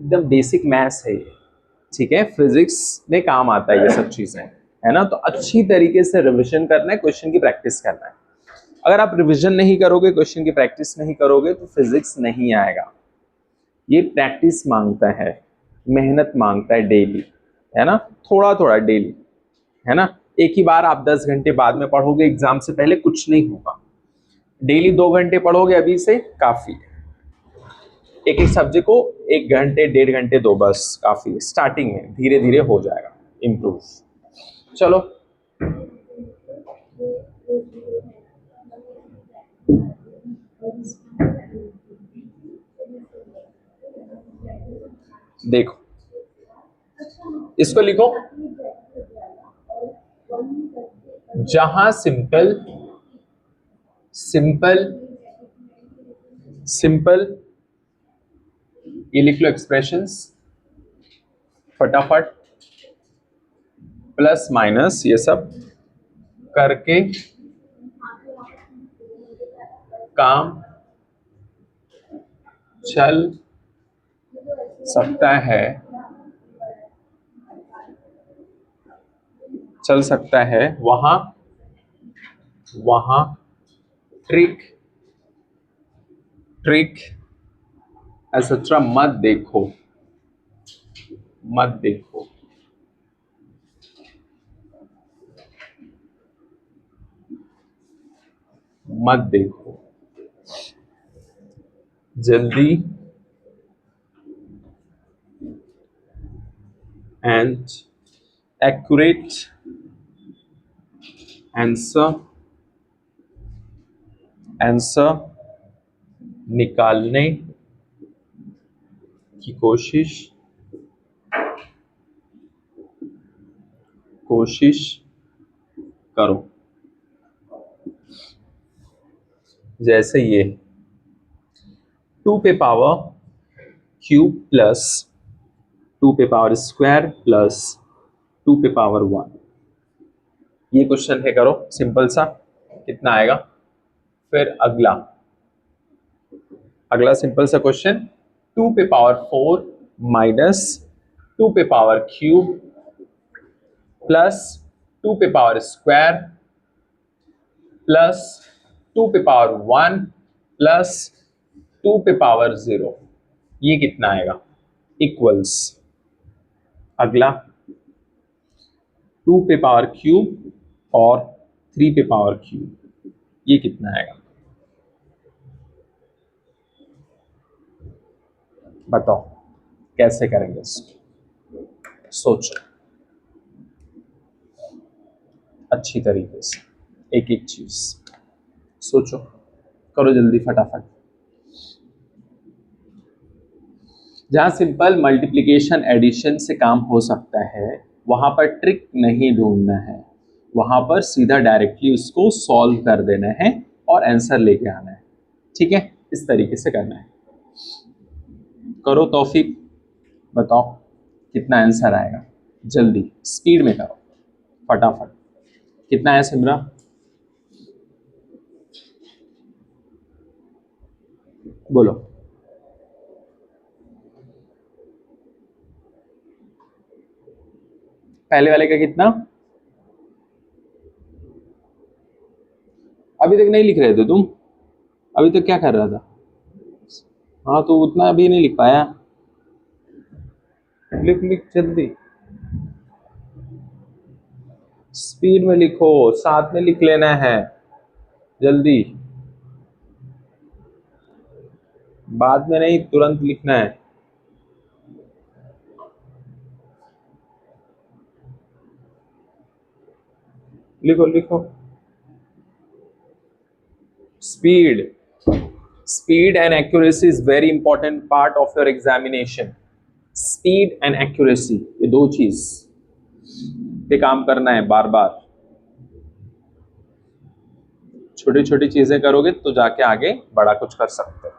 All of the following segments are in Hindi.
एकदम बेसिक मैथ्स है ये, ठीक है। फिजिक्स में काम आता है ये सब चीजें, है ना। तो अच्छी तरीके से रिवीजन करना है, क्वेश्चन की प्रैक्टिस करना है। अगर आप रिवीजन नहीं करोगे, क्वेश्चन की प्रैक्टिस नहीं करोगे, तो फिजिक्स नहीं आएगा। ये प्रैक्टिस मांगता है, मेहनत मांगता है डेली, है ना। थोड़ा थोड़ा डेली, है ना। एक ही बार आप 10 घंटे बाद में पढ़ोगे एग्जाम से पहले, कुछ नहीं होगा। डेली 2 घंटे पढ़ोगे अभी से, काफी है। एक एक सब्जेक्ट को 1 घंटे 1.5 घंटे दो, बस काफी है। स्टार्टिंग में धीरे धीरे हो जाएगा इम्प्रूव। चलो, देखो इसको लिखो। जहां सिंपल सिंपल सिंपल, ये लिख लो एक्सप्रेशंस फटाफट, प्लस माइनस ये सब करके काम चल सकता है, चल सकता है। वहां वहां ट्रिक ट्रिक एक्सेट्रा मत देखो, मत देखो। मत देखो, जल्दी एंड एक्यूरेट आंसर आंसर निकालने की कोशिश करो। जैसे ये 2 पे पावर क्यूब प्लस 2 पे पावर स्क्वायर प्लस 2 पे पावर 1, ये क्वेश्चन है, करो सिंपल सा। कितना आएगा? फिर अगला अगला सिंपल सा क्वेश्चन, 2 पे पावर 4 माइनस 2 पे पावर क्यूब प्लस 2 पे पावर स्क्वायर प्लस 2 पे पावर 1 प्लस 2 पे पावर 0, ये कितना आएगा? इक्वल्स अगला 2 पे पावर क्यूब और 3 पे पावर क्यूब, ये कितना आएगा? बताओ कैसे करेंगे इसको, सोचो अच्छी तरीके से, एक एक चीज सोचो, करो जल्दी फटाफट। जहां सिंपल मल्टीप्लिकेशन एडिशन से काम हो सकता है, वहां पर ट्रिक नहीं ढूंढना है, वहां पर सीधा डायरेक्टली उसको सॉल्व कर देना है और आंसर लेके आना है, ठीक है। इस तरीके से करना है। करो तौफीक, बताओ कितना आंसर आएगा, जल्दी स्पीड में करो फटाफट। कितना है सिमरा? बोलो। पहले वाले का कितना? अभी तक नहीं लिख रहे थे तुम? अभी तक क्या कर रहा था? हाँ तो उतना अभी नहीं लिख पाया, लिख लिख जल्दी, स्पीड में लिखो, साथ में लिख लेना है जल्दी, बाद में नहीं, तुरंत लिखना है। लिखो लिखो। Speed speed and accuracy is very important part of your examination. Speed and accuracy, ये दो चीज पे काम करना है बार बार। छोटी छोटी चीजें करोगे तो जाके आगे बड़ा कुछ कर सकते हो।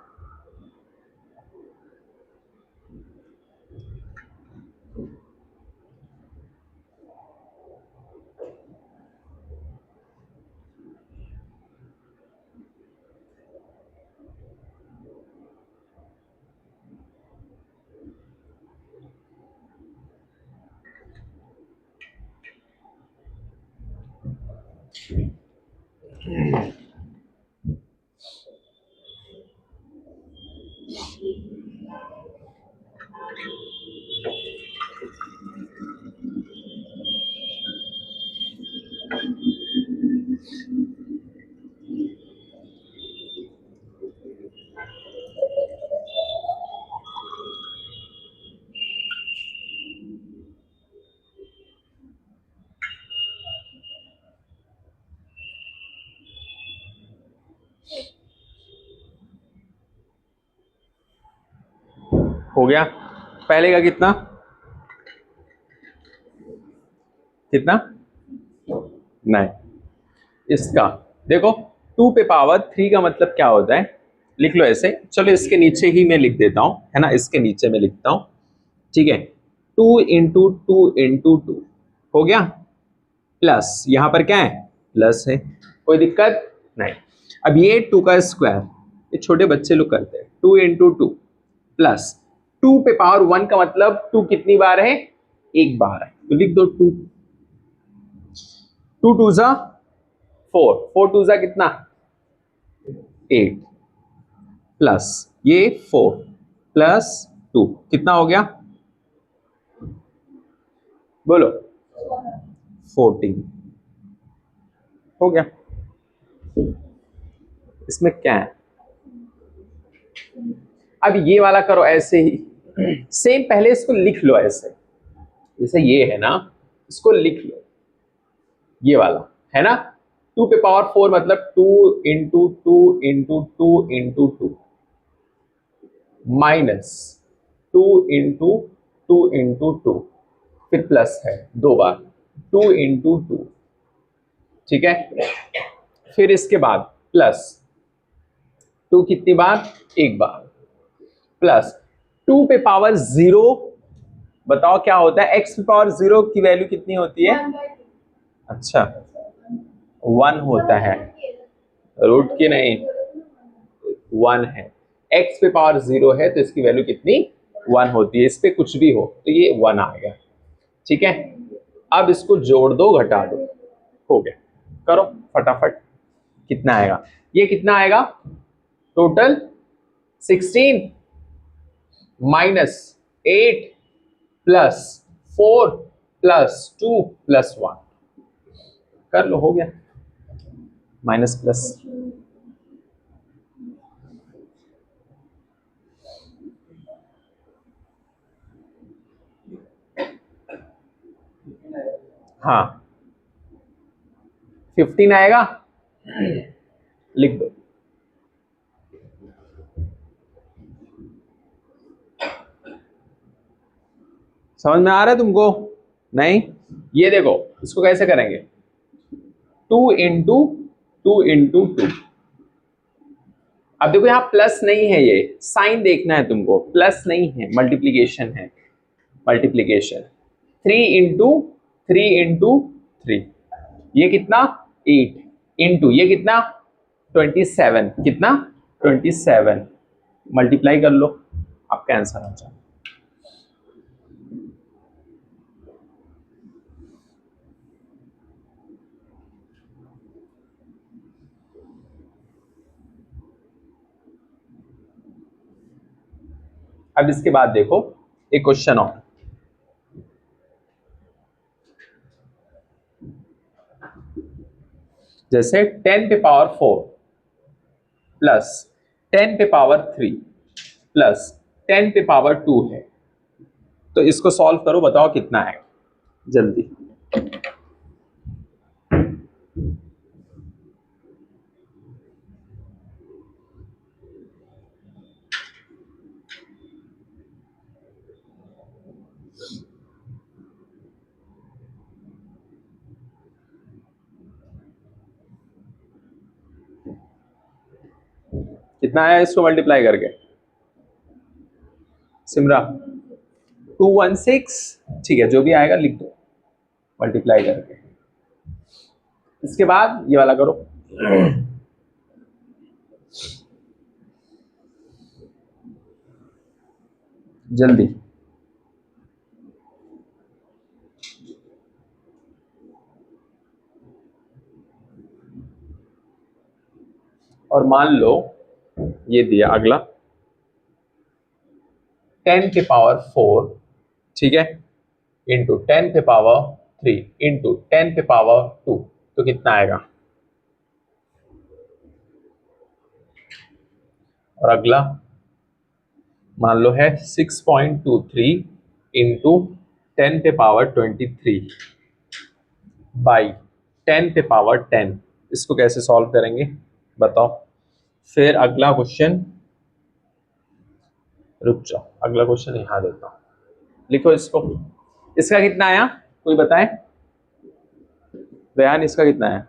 हो गया। पहले का कितना कितना 9। इसका देखो 2 पे पावर 3 का मतलब क्या होता है, लिख लो ऐसे। चलो इसके नीचे ही मैं लिख देता हूं, है ना, इसके नीचे मैं लिखता हूं। ठीक है, 2 × 2 × 2 हो गया, प्लस यहां पर क्या है, प्लस है, कोई दिक्कत नहीं। अब ये 2 का स्क्वायर, ये छोटे बच्चे लोग करते हैं, 2 × 2 प्लस 2 पे पावर 1 का मतलब 2 कितनी बार है, एक बार है, तो लिख दो 2। 2 2 जा 4, 4 2 जा कितना 8, प्लस ये 4 प्लस 2 कितना हो गया, बोलो 14 हो गया। इसमें क्या है, अब ये वाला करो ऐसे ही सेम, पहले इसको लिख लो ऐसे, जैसे ये है ना, इसको लिख लो, ये वाला है ना, 2 पे पावर 4 मतलब 2 × 2 × 2 × 2 माइनस 2 × 2 × 2, फिर प्लस है 2 बार, 2 × 2, ठीक है, फिर इसके बाद प्लस 2 कितनी बार, एक बार, प्लस 2 पे पावर 0, बताओ क्या होता है, x पे पावर 0 की वैल्यू कितनी होती है, अच्छा 1 होता है, रूट की नहीं 1 है, x पे पावर 0 है तो इसकी वैल्यू कितनी 1 होती है, इस पे कुछ भी हो तो ये 1 आएगा, ठीक है। अब इसको जोड़ दो घटा दो, हो गया, करो फटाफट, कितना आएगा, ये कितना आएगा, total 16 minus 8 plus 4 plus 2 plus 1, कर लो, हो गया, माइनस प्लस, हाँ 15 आएगा, लिख दो, समझ में आ रहा है तुमको, नहीं, ये देखो इसको कैसे करेंगे, 2 × 2 × 2, अब देखो यहां प्लस नहीं है, ये साइन देखना है तुमको, प्लस नहीं है, मल्टीप्लीकेशन है, मल्टीप्लीकेशन, 3 × 3 ये कितना 8 इंटू ये कितना 27, कितना 27, मल्टीप्लाई कर लो, आपका आंसर आ जाए। अब इसके बाद देखो एक क्वेश्चन और, जैसे 10 पे पावर 4 प्लस 10 पे पावर 3 प्लस 10 पे पावर 2 है, तो इसको सॉल्व करो, बताओ कितना है, जल्दी, कितना आया इसको मल्टीप्लाई करके, सिमरा 216, ठीक है, जो भी आएगा लिख दो मल्टीप्लाई करके। इसके बाद ये वाला करो, जल्दी, और मान लो ये दिया अगला 10 के पावर 4, ठीक है, इंटू 10 के पावर 3 इंटू 10 के पावर 2, तो कितना आएगा? और अगला मान लो है 6.23 इंटू 10 पे पावर 23 बाई 10 पे पावर 10। इसको कैसे सॉल्व करेंगे बताओ? फिर अगला क्वेश्चन, रुक जाओ, अगला क्वेश्चन यहां देता हूं, लिखो इसको। इसका कितना आया कोई बताए? रेहान इसका कितना आया?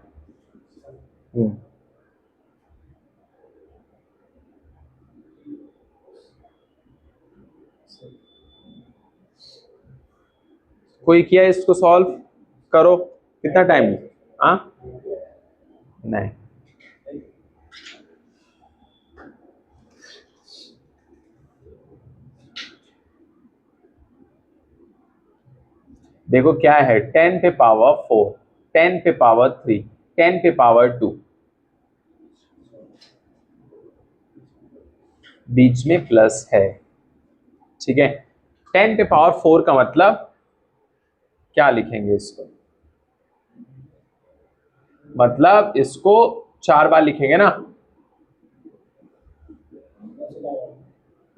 कोई किया इसको सॉल्व? करो, कितना टाइम? हाँ नहीं, देखो क्या है, 10 पे पावर 4, 10 पे पावर 3, 10 पे पावर 2, बीच में प्लस है, ठीक है। 10 पे पावर 4 का मतलब क्या लिखेंगे इसको? मतलब इसको 4 बार लिखेंगे ना,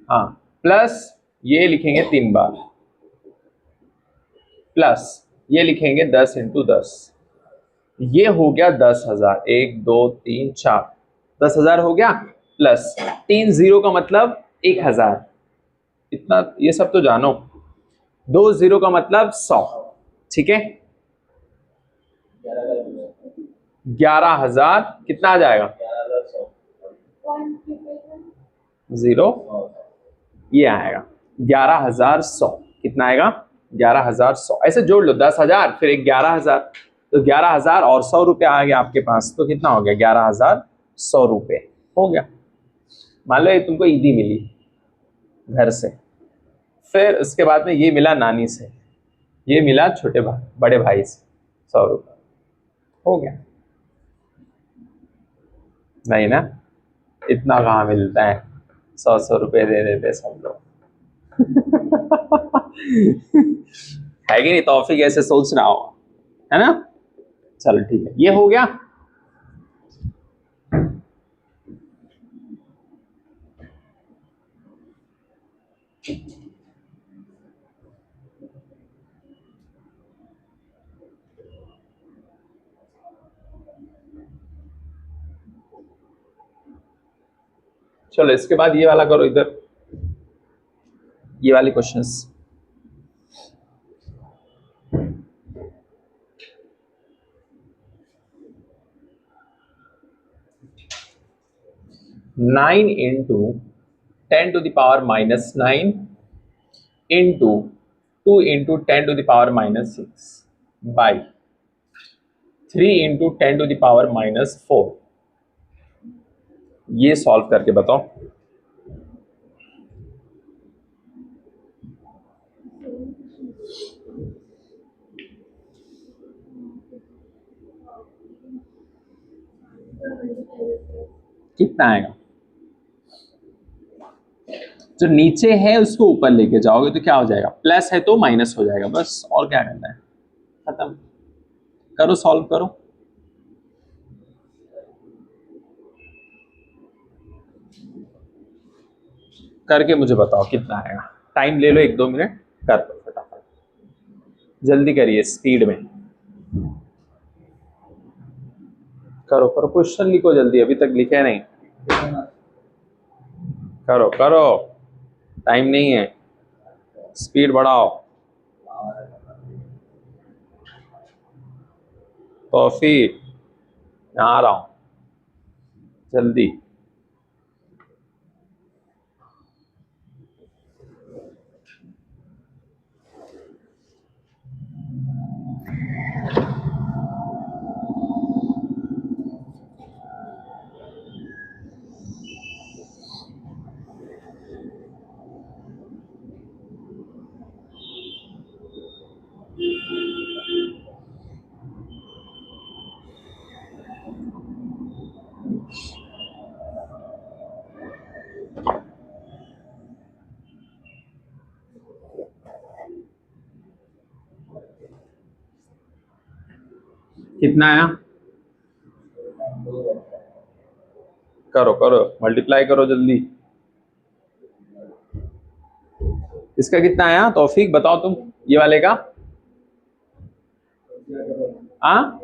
हाँ, प्लस ये लिखेंगे 3 बार, प्लस ये लिखेंगे 10 इंटू 10, ये हो गया 10,000, 1 2 3 4, 10,000 हो गया, प्लस 3 जीरो का मतलब 1,000, इतना ये सब तो जानो, 2 जीरो का मतलब 100, ठीक है। 11,000 कितना आ जाएगा? 0 ये आएगा 11,100, कितना आएगा? 11,100, ऐसे जोड़ लो, 10,000 फिर एक 11,000, तो 11,000 और 100 रुपये आ गया आपके पास, तो कितना हो गया? 11,100 रुपये हो गया। मान लो ये तुमको ईदी मिली घर से, फिर उसके बाद में ये मिला नानी से, ये मिला छोटे भाई बड़े भाई से 100 रुपये, हो गया। नहीं ना, इतना कहाँ मिलता है, 100 रुपये दे देते सब लोग। है कि नहीं? तौफीक ऐसे सोच रहा होगा, है ना? चलो ठीक है, ये हो गया। चलो इसके बाद ये वाला करो, इधर ये वाले questions. Nine into 10 to the power -9 into 2 into 10 to the power -6 by 3 into 10 to the power -4, ये सॉल्व करके बताओ। कितना आएगा? जो नीचे है उसको ऊपर लेके जाओगे तो क्या हो जाएगा? प्लस है तो माइनस हो जाएगा, बस, और क्या करना है, खत्म। करो, सॉल्व करो। करके मुझे बताओ कितना आएगा। टाइम ले लो 1-2 मिनट, कर दो फटाफट, जल्दी करिए, स्पीड में करो करो, क्वेश्चन लिखो जल्दी, अभी तक लिखे नहीं। करो करो, टाइम नहीं है, स्पीड बढ़ाओ। तौफीक, यहाँ आ रहा हूँ, जल्दी। कितना आया? करो करो, मल्टीप्लाई करो जल्दी। इसका कितना आया तौफीक, बताओ तुम, ये वाले का? हाँ,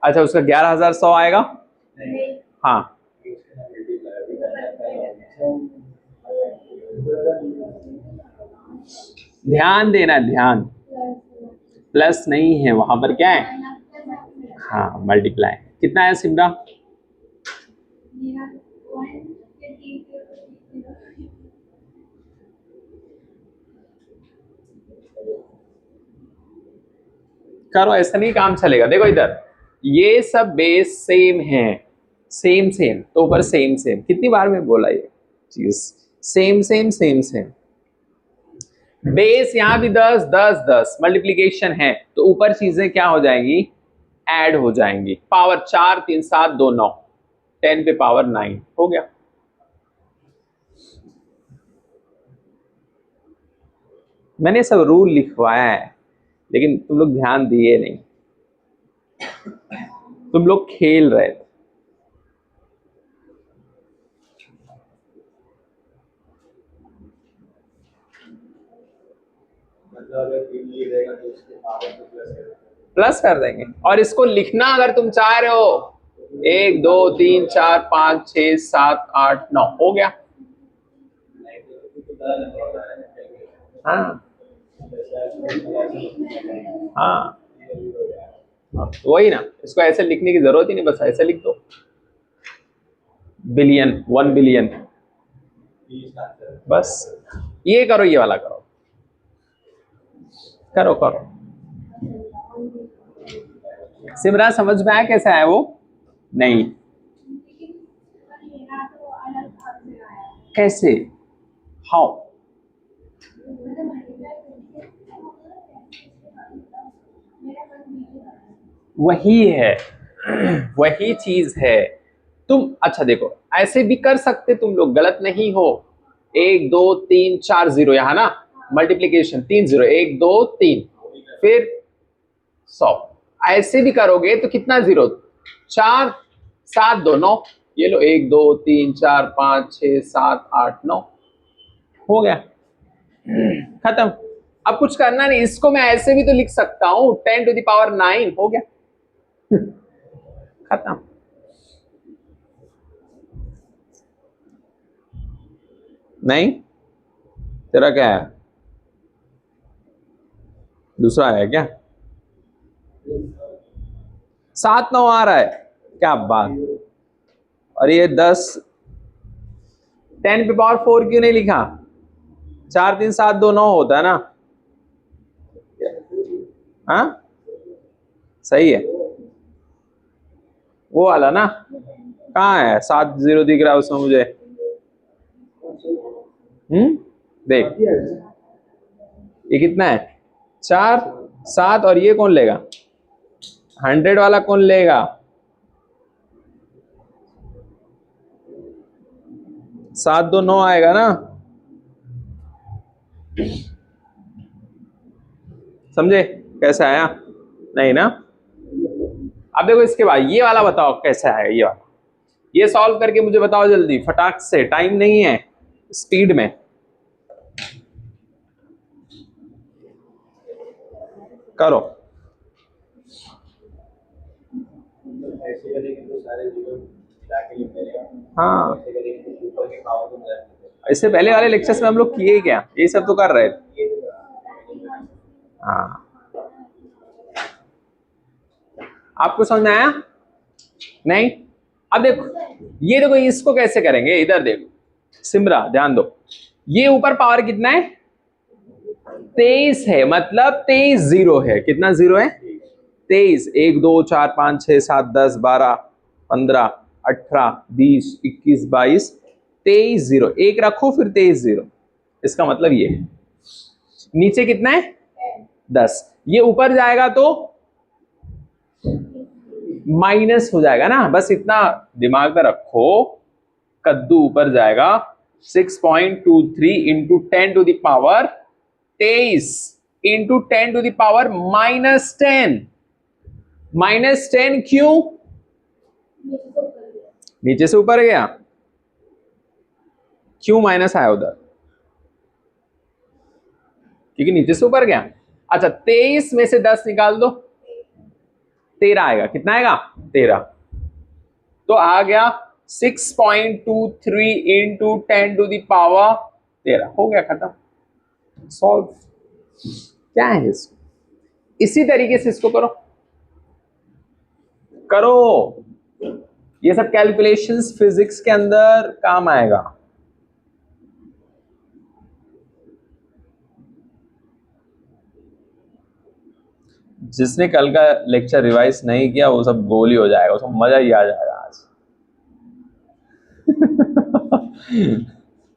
अच्छा, उसका 11,100 आएगा। हाँ, ध्यान देना, ध्यान, प्लस नहीं है वहां पर, क्या है? हाँ, मल्टीप्लाई। कितना है सिमरा? करो, ऐसा नहीं काम चलेगा। देखो इधर, ये सब बेस सेम है, सेम सेम तो ऊपर सेम सेम, कितनी बार में बोला ये चीज, same same same same. Base यहाँ भी 10 10 10 मल्टीप्लीकेशन है, तो ऊपर चीजें क्या हो जाएंगी? ऐड हो जाएंगी। पावर 4 3 7 2 9, 10 पे पावर 9 हो गया। मैंने सब रूल लिखवाया है, लेकिन तुम लोग ध्यान दिए नहीं, तुम लोग खेल रहे थे। प्लस कर देंगे, और इसको लिखना अगर तुम चाह रहे हो 1 2 3 4 5 6 7 8 9 हो गया। हाँ हाँ, वही ना, इसको ऐसे लिखने की जरूरत ही नहीं, बस ऐसे लिख दो, बिलियन 1 बिलियन, बस। ये करो, ये वाला करो, करो करो। सिमरा समझ में आया कैसा है वो? नहीं, कैसे? हाउ? वही है, वही चीज है। तुम अच्छा देखो, ऐसे भी कर सकते तुम लोग, गलत नहीं हो। 1 2 3 4 0 यहाँ ना, मल्टीप्लीकेशन 3 0 1 2 3 फिर 100। ऐसे भी करोगे तो कितना जीरो? 4 7 2 9, ये लो 1 2 3 4 5 6 7 8 9 हो गया, खत्म। अब कुछ करना नहीं, इसको मैं ऐसे भी तो लिख सकता हूं 10 टू द पावर 9 हो गया, खत्म। नहीं, तेरा क्या है? दूसरा है क्या? 7 9 आ रहा है, क्या बात। और ये 10 10 पे पावर 4 क्यों नहीं लिखा? 4 3 7 2 9 होता है ना। हाँ, सही है, वो वाला ना। कहाँ है 7 0 दिख रहा है उसमें मुझे? देख, ये कितना है? 4 7, और ये कौन लेगा? 100 वाला कौन लेगा? 7 2 9 आएगा ना, समझे कैसे आया? नहीं ना। अब देखो इसके बाद ये वाला बताओ कैसे आएगा, ये वाला, ये सॉल्व करके मुझे बताओ जल्दी फटाक से, टाइम नहीं है, स्पीड में। करो। हाँ, इससे पहले वाले लेक्चर्स में हम लोग किए क्या? ये सब तो कर रहे थे। हाँ, आपको समझ में आया? नहीं। अब देखो, ये देखो, इसको कैसे करेंगे, इधर देखो सिमरा, ध्यान दो। ये ऊपर पावर कितना है? 23 है, मतलब 23 जीरो है। कितना जीरो है? 23। 1 2 4 5 6 7 10 12 15 18 20 21 22 23 जीरो, एक रखो फिर 23 जीरो, इसका मतलब ये है। नीचे कितना है? 10। ये ऊपर जाएगा तो माइनस हो जाएगा ना, बस इतना दिमाग में रखो। कद्दू ऊपर जाएगा 6.23 into 10 to the power 23 into 10 to the power -10, -10 क्यों? नीचे से ऊपर गया, क्यों माइनस आया उधर? क्योंकि नीचे से ऊपर गया। अच्छा 23 में से 10 निकाल दो, 13 आएगा। कितना आएगा? 13। तो आ गया 6.23 इंटू 10 टू द पावर 13। हो गया, खत्म, सॉल्व। क्या है इसको? इसी तरीके से इसको करो करो। ये सब कैलकुलेशंस फिजिक्स के अंदर काम आएगा। जिसने कल का लेक्चर रिवाइज नहीं किया वो सब गोल ही हो जाएगा, उसको मजा ही आ जाएगा आज।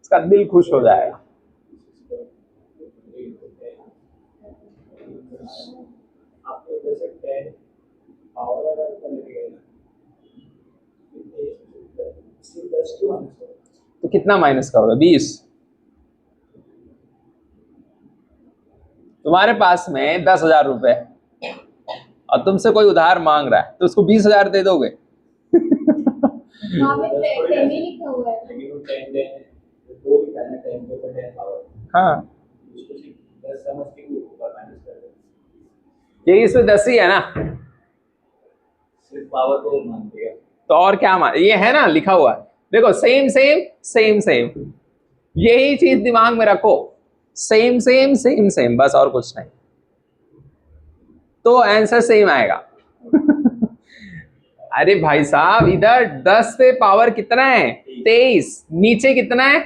उसका दिल खुश हो जाएगा। तो कितना माइनस करोगे? 20। तुम्हारे पास में 10,000 रुपए और तुमसे कोई उधार मांग रहा है तो उसको 20,000 दे दोगे? हाँ, ये इसमें 10 ही है ना, सिर्फ पावर को मानते हैं तो और क्या मान? ये है ना लिखा हुआ, देखो सेम सेम सेम सेम, यही चीज दिमाग में रखो, सेम सेम सेम सेम, बस और कुछ नहीं, तो आंसर सेम आएगा। अरे भाई साहब, इधर 10 पे पावर कितना है? 23। नीचे कितना है?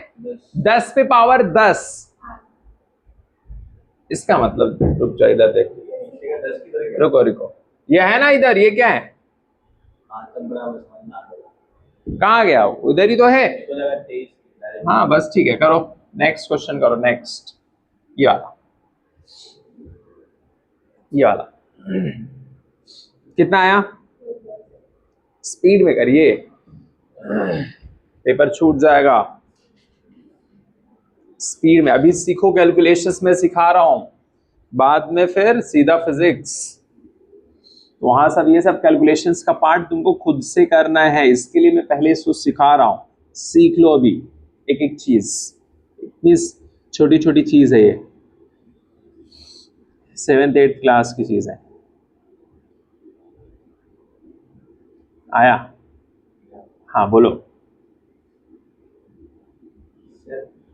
10 पे पावर 10। इसका मतलब, रुक जाओ इधर देख, रुको रुको, ये है ना इधर, ये क्या है? कहाँ गया? उधर ही तो है। हाँ बस ठीक है, करो नेक्स्ट क्वेश्चन करो, नेक्स्ट ये वाला, ये वाला। कितना आया? स्पीड में करिए, पेपर छूट जाएगा। स्पीड में अभी सीखो, कैलकुलेशंस में सिखा रहा हूं, बाद में फिर सीधा फिजिक्स। तो वहां सब ये सब कैलकुलेशंस का पार्ट तुमको खुद से करना है, इसके लिए मैं पहले इसको सिखा रहा हूं, सीख लो अभी एक एक चीज, इतनी छोटी छोटी चीज है ये, 7th 8th क्लास की चीज है। आया? हाँ बोलो।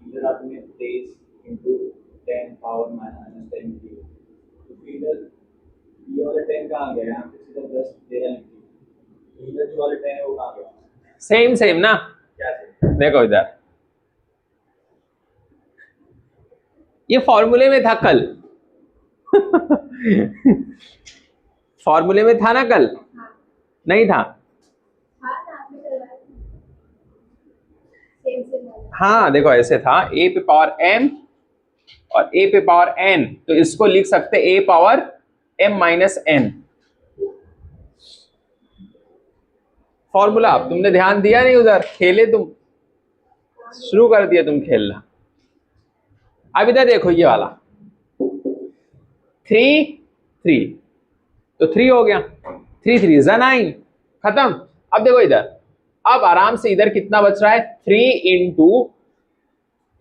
इधर आपने 23 into 10 पावर -10 की, तो इधर ये वाला 10 कहाँ गया? यहाँ पे सीधा 10 13 लिखी, इधर जो वाला 10 है वो कहाँ गया? सेम सेम ना, क्या सेम? देखो इधर, ये फॉर्मूले में था कल। फॉर्मूले में था ना कल? नहीं था? हाँ देखो ऐसे था, a पे पावर m और a पे पावर n, तो इसको लिख सकते a power m minus n। Formula तुमने ध्यान दिया नहीं उधर, खेले तुम, शुरू कर दिया तुम खेलना। अब इधर देखो ये वाला 3 3, तो 3 हो गया, 3 3 9, खत्म। अब देखो इधर, अब आराम से इधर कितना बच रहा है? 3 इंटू,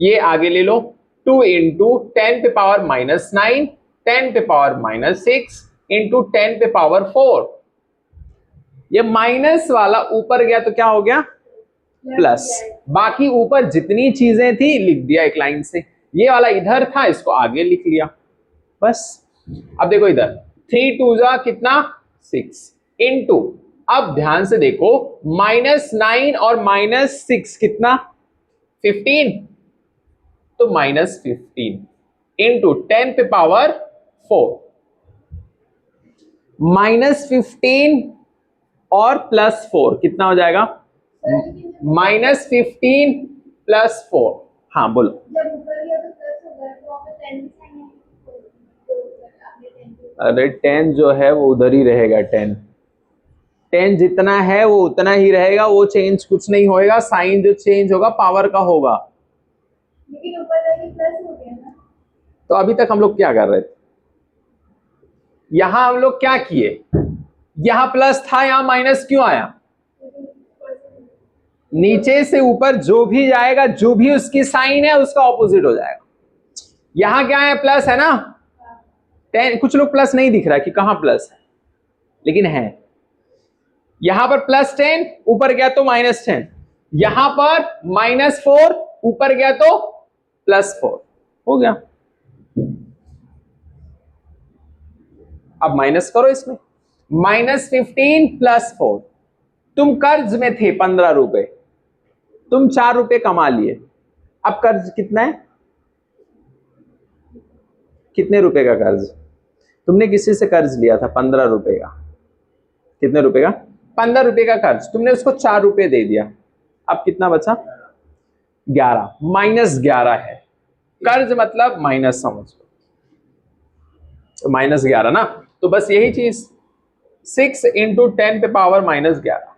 ये आगे ले लो, 2 इंटू 10 पे पावर -9, 10 पे पावर -6 इंटू 10 पे पावर 4। ये माइनस वाला ऊपर गया तो क्या हो गया? प्लस। बाकी ऊपर जितनी चीजें थी लिख दिया एक लाइन से, ये वाला इधर था इसको आगे लिख लिया, बस। अब देखो इधर 3 2 जा कितना? 6 इंटू, अब ध्यान से देखो, -9 और -6 कितना? 15, तो -15 इंटू 10 पे पावर 4, -15 और +4 कितना हो जाएगा? -15 +4। हाँ बोलो। अरे 10 जो है वो उधर ही रहेगा, 10 जितना है वो उतना ही रहेगा, वो चेंज कुछ नहीं होएगा, साइन जो चेंज होगा पावर का होगा। लेकिन ऊपर जाके प्लस हो गया ना। तो अभी तक हम लोग क्या कर रहे थे? यहां हम लोग क्या किए? यहां प्लस था, यहां माइनस क्यों आया? नीचे से ऊपर जो भी जाएगा, जो भी उसकी साइन है उसका ऑपोजिट हो जाएगा। यहां क्या है? प्लस है ना। 10, कुछ लोग प्लस नहीं दिख रहा कि कहां प्लस है, लेकिन है। यहां पर +10 ऊपर गया तो -10, यहां पर -4 ऊपर गया तो +4 हो गया। अब माइनस करो इसमें, -15 +4। तुम कर्ज में थे 15 रुपए, तुम 4 रुपए कमा लिए। अब कर्ज कितना है? कितने रुपए का कर्ज? तुमने किसी से कर्ज लिया था 15 रुपए का। कितने रुपए का? 15 रुपए का कर्ज। तुमने उसको 4 रुपए दे दिया। अब कितना बचा? 11। -11 है कर्ज, मतलब माइनस समझ लो, तो -11 ना। तो बस यही चीज, 6 × 10 पे पावर -11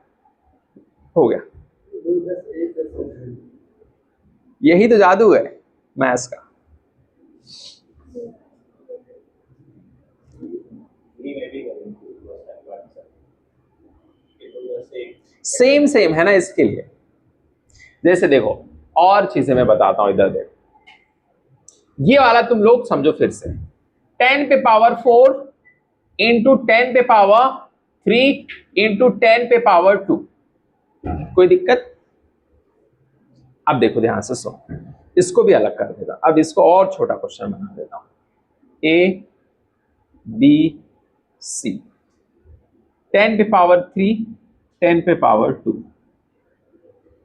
हो गया। यही तो जादू है मैथ्स का। सेम सेम है ना इसके लिए। जैसे देखो और चीजें मैं बताता हूं, इधर देखो, ये वाला तुम लोग समझो फिर से। 10 पे पावर 4 × 10 पे पावर 3 × 10 पे पावर 2। कोई दिक्कत? अब देखो ध्यान से सुनो, इसको भी अलग कर देता, अब इसको और छोटा क्वेश्चन बना देता हूं। A B C, 10 पे पावर 3 10 पे पावर 2।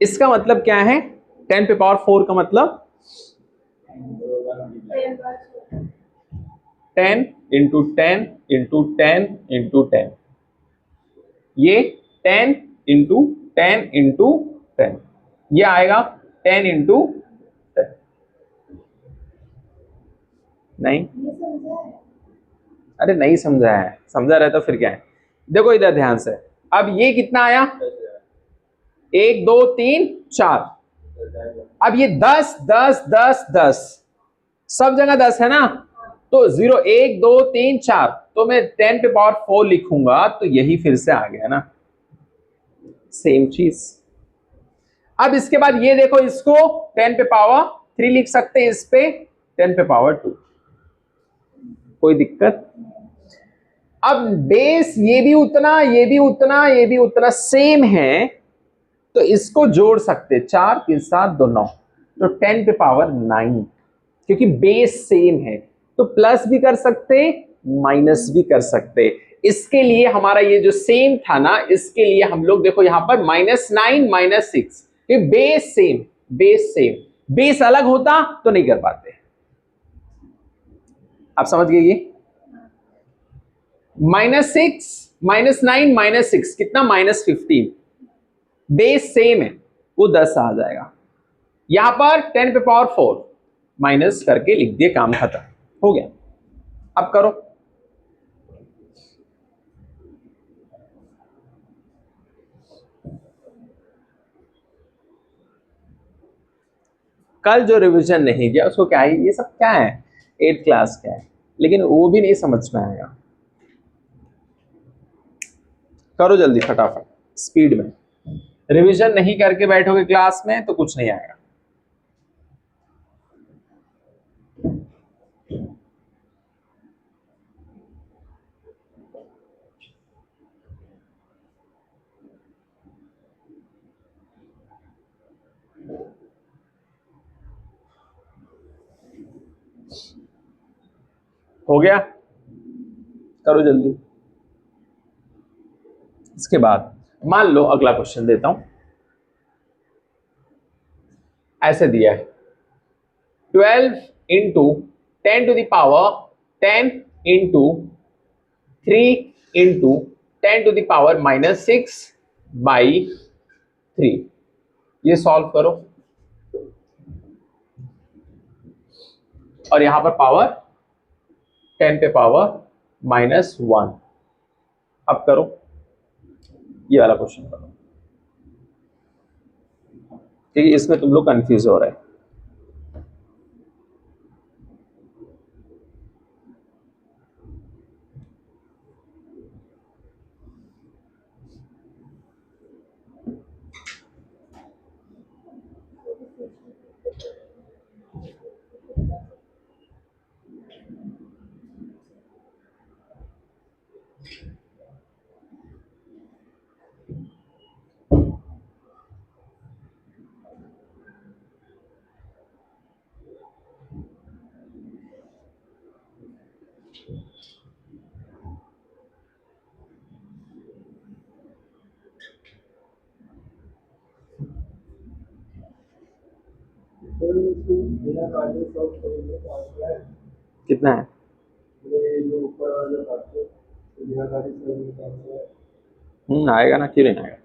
इसका मतलब क्या है? 10 पे पावर 4 का मतलब 10 × 10 × 10 × 10, ये 10 × 10 × 10, ये आएगा 10 × 10। नहीं, अरे नहीं समझा है, समझा रहे तो फिर क्या है। देखो इधर ध्यान से, अब ये कितना आया? 1 2 3 4। अब ये 10 10 10 10, सब जगह 10 है ना, तो 0 1 2 3 4, तो मैं 10 पे पावर 4 लिखूंगा, तो यही फिर से आ गया ना, सेम चीज। अब इसके बाद ये देखो, इसको 10 पे पावर 3 लिख सकते हैं, इस पे 10 पे पावर 2। कोई दिक्कत? अब बेस ये भी उतना, ये भी उतना, ये भी उतना सेम है, तो इसको जोड़ सकते, 4 3 7 2 9, तो 10 पे पावर 9, क्योंकि बेस सेम है, तो प्लस भी कर सकते माइनस भी कर सकते। इसके लिए हमारा ये जो सेम था ना, इसके लिए हम लोग देखो यहां पर -9 -6, ये base same, base same. Base अलग होता तो नहीं कर पाते। आप समझ गए? ये -6 -9 -6 कितना? -15। बेस सेम है, वो 10 आ जाएगा। यहां पर 10 पे पावर 4 माइनस करके लिख दिए, काम खत्म हो गया। अब करो। कल जो रिवीजन नहीं किया उसको क्या है, ये सब क्या है, 8th क्लास का है, लेकिन वो भी नहीं समझ में आएगा। करो जल्दी फटाफट, स्पीड में। रिवीजन नहीं करके बैठोगे क्लास में तो कुछ नहीं आएगा। हो गया? करो जल्दी। इसके बाद मान लो अगला क्वेश्चन देता हूं, ऐसे दिया है 12 × 10⁻10 × 3 × 10⁻⁻6/3। ये सॉल्व करो, और यहां पर पावर 10 पे पावर -1। अब करो ये वाला क्वेश्चन करो, क्योंकि इसमें तुम लोग कंफ्यूज हो रहे हैं। कितना है? आएगा ना, क्यों नहीं आएगा?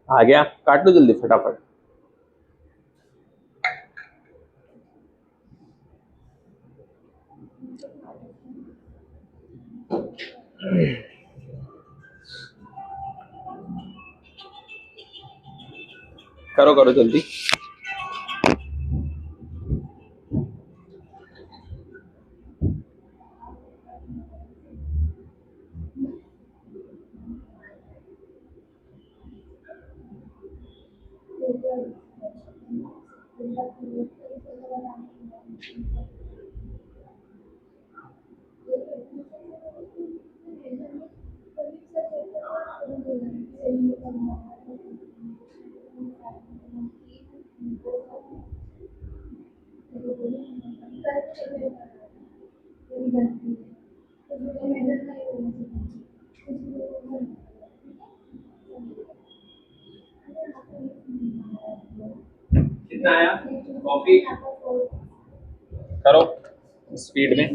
आ गया, काट लो जल्दी फटाफट। करो करो जल्दी। कितना आया कॉफी? करो स्पीड में।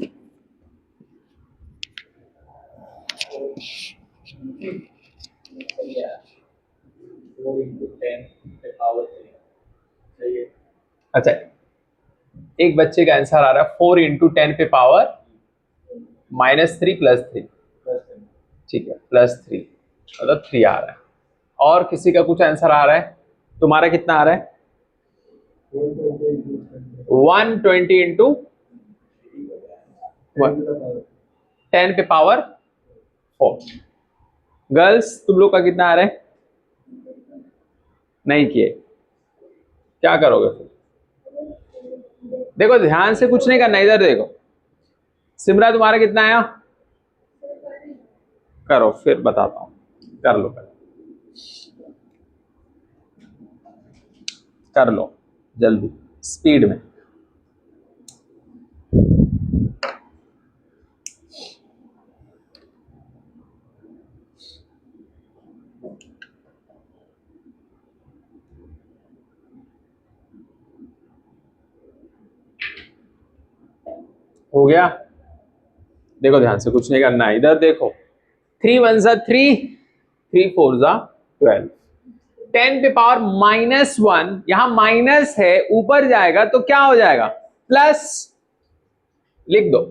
अच्छा, एक बच्चे का आंसर आ रहा है 4 इंटू 10 पे पावर -3 +3। ठीक है, +3 मतलब 3 आ रहा है। और किसी का कुछ आंसर आ रहा है? तुम्हारा कितना आ रहा है? 120 इंटू 10 पे पावर 4। गर्ल्स तुम लोग का कितना आ रहा है? नहीं किए, क्या करोगे फिर? देखो ध्यान से कुछ नहीं करना, इधर देखो। सिमरा तुम्हारा कितना आया? करो फिर बताता हूं, कर लो पहले, कर लो जल्दी स्पीड में। हो गया? देखो ध्यान से कुछ नहीं करना है, इधर देखो। 3 1 जा 3, 3 4 जा 12। 10 पे पावर -1, यहां माइनस है, ऊपर जाएगा तो क्या हो जाएगा? प्लस। लिख दो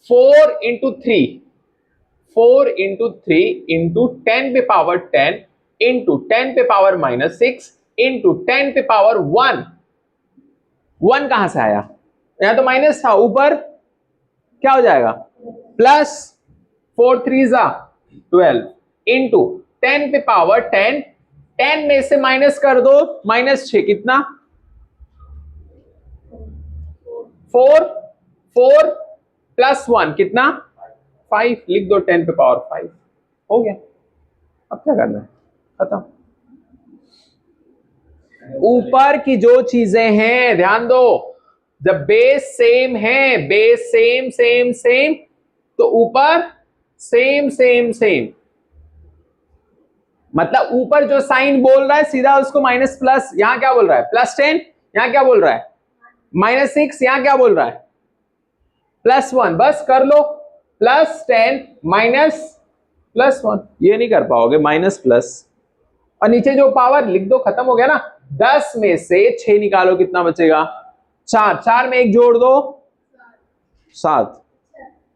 4 इंटू 3, 4 इंटू 3 इंटू 10 पे पावर 10 इंटू 10 पे पावर -6 इंटू 10 पे पावर 1। 1 कहां से आया? यहां तो माइनस था, ऊपर क्या हो जाएगा? प्लस। 4 3 जा 12 इंटू 10 पे पावर 10, 10 में से माइनस कर दो, -6 कितना? 4, 4 प्लस 1 कितना? 5। लिख दो 10 पे पावर 5। हो गया, अब क्या करना है? खत्म। ऊपर की जो चीजें हैं ध्यान दो, जब बेस सेम है, बेस सेम सेम सेम, तो ऊपर सेम सेम सेम, मतलब ऊपर जो साइन बोल रहा है सीधा उसको माइनस प्लस। यहां क्या बोल रहा है? +10। यहां क्या बोल रहा है? -6। यहां क्या बोल रहा है? +1। बस कर लो, +10 माइनस +1। ये नहीं कर पाओगे, माइनस प्लस, और नीचे जो पावर लिख दो, खत्म हो गया ना। 10 में से 6 निकालो, कितना बचेगा? 4। 4 में 1 जोड़ दो, 7।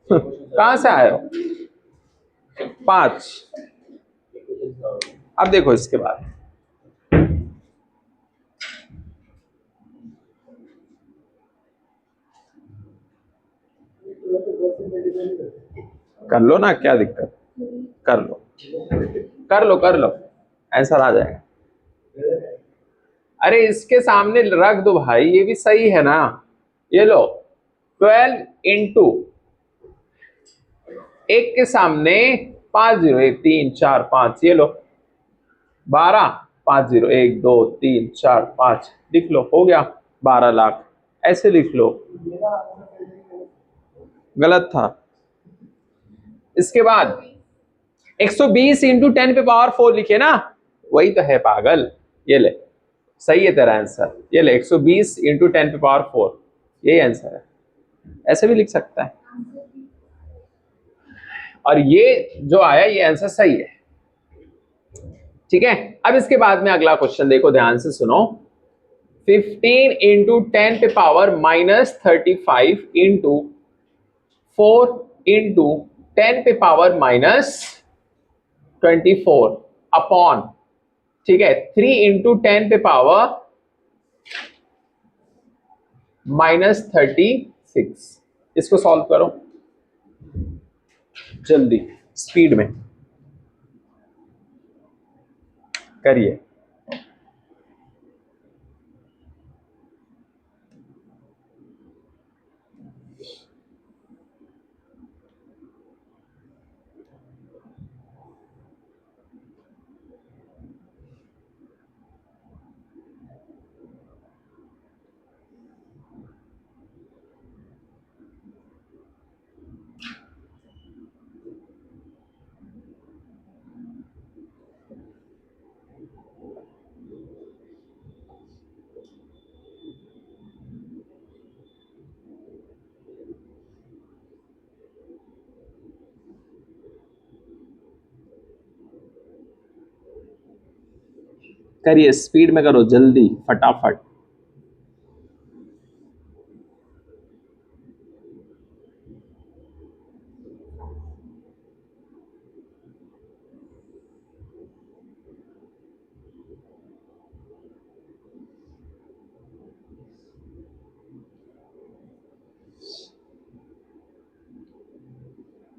कहां से आए हो? 5। अब देखो इसके बाद कर लो ना, क्या दिक्कत? कर लो कर लो कर लो, आंसर आ जाएगा। अरे इसके सामने रख दो भाई, ये भी सही है ना। ये लो 12 इंटू एक के सामने 5 जीरो, 1 3 4 5, ये लो 12, 5 जीरो, 1 2 3 4 5, लिख लो, हो गया 12 लाख। ऐसे लिख लो, गलत था। इसके बाद 120 इंटू 10 पे पावर 4 लिखे ना, वही तो है पागल। ये ले, सही है तेरा आंसर। ये ले 120 इंटू 10 पे पावर 4, यही आंसर है। ऐसे भी लिख सकता है, और ये जो आया ये आंसर सही है। ठीक है, अब इसके बाद में अगला क्वेश्चन देखो, ध्यान से सुनो। 15 इंटू 10 पे पावर माइनस 35 इंटू 4 इंटू 10 पे पावर माइनस 24 अपॉन, ठीक है, 3 इंटू 10 पे पावर माइनस 36। इसको सॉल्व करो जल्दी, स्पीड में करिए। करिए, स्पीड में करो, जल्दी फटाफट।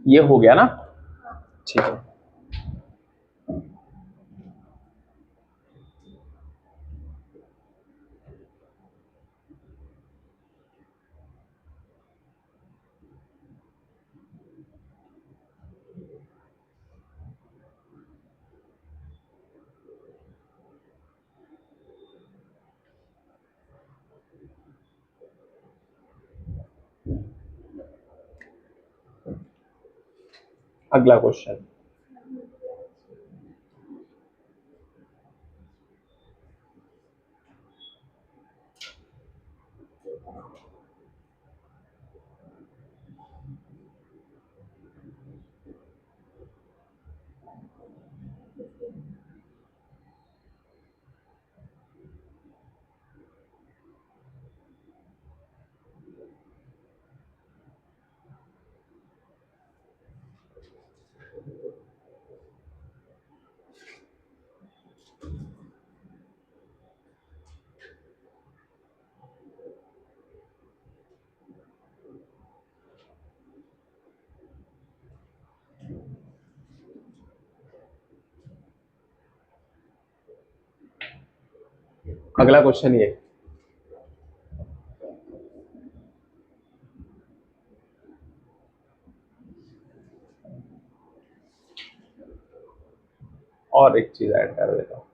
ये हो गया ना, ठीक है। अगला क्वेश्चन, अगला क्वेश्चन ये, और एक चीज ऐड कर देता हूं,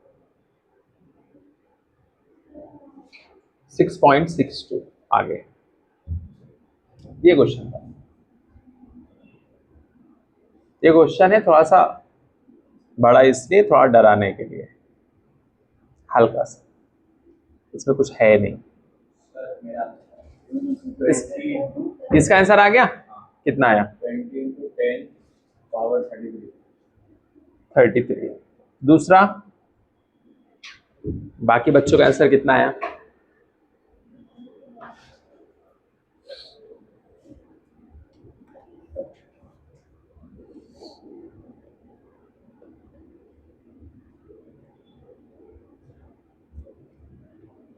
6.62 आगे, ये क्वेश्चन था। ये क्वेश्चन है थोड़ा सा बड़ा, इसलिए थोड़ा डराने के लिए, हल्का सा, इसमें कुछ है नहीं। इस, इसका आंसर आ गया, कितना आया? 33। दूसरा, बाकी बच्चों का आंसर कितना आया?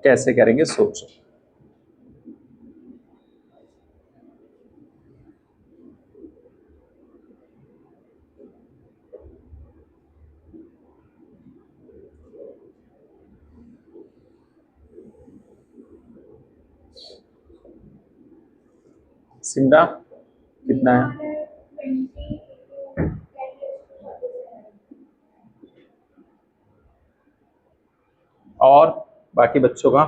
कैसे करेंगे सोचो। सिमरा कितना है? और बाकी बच्चों का?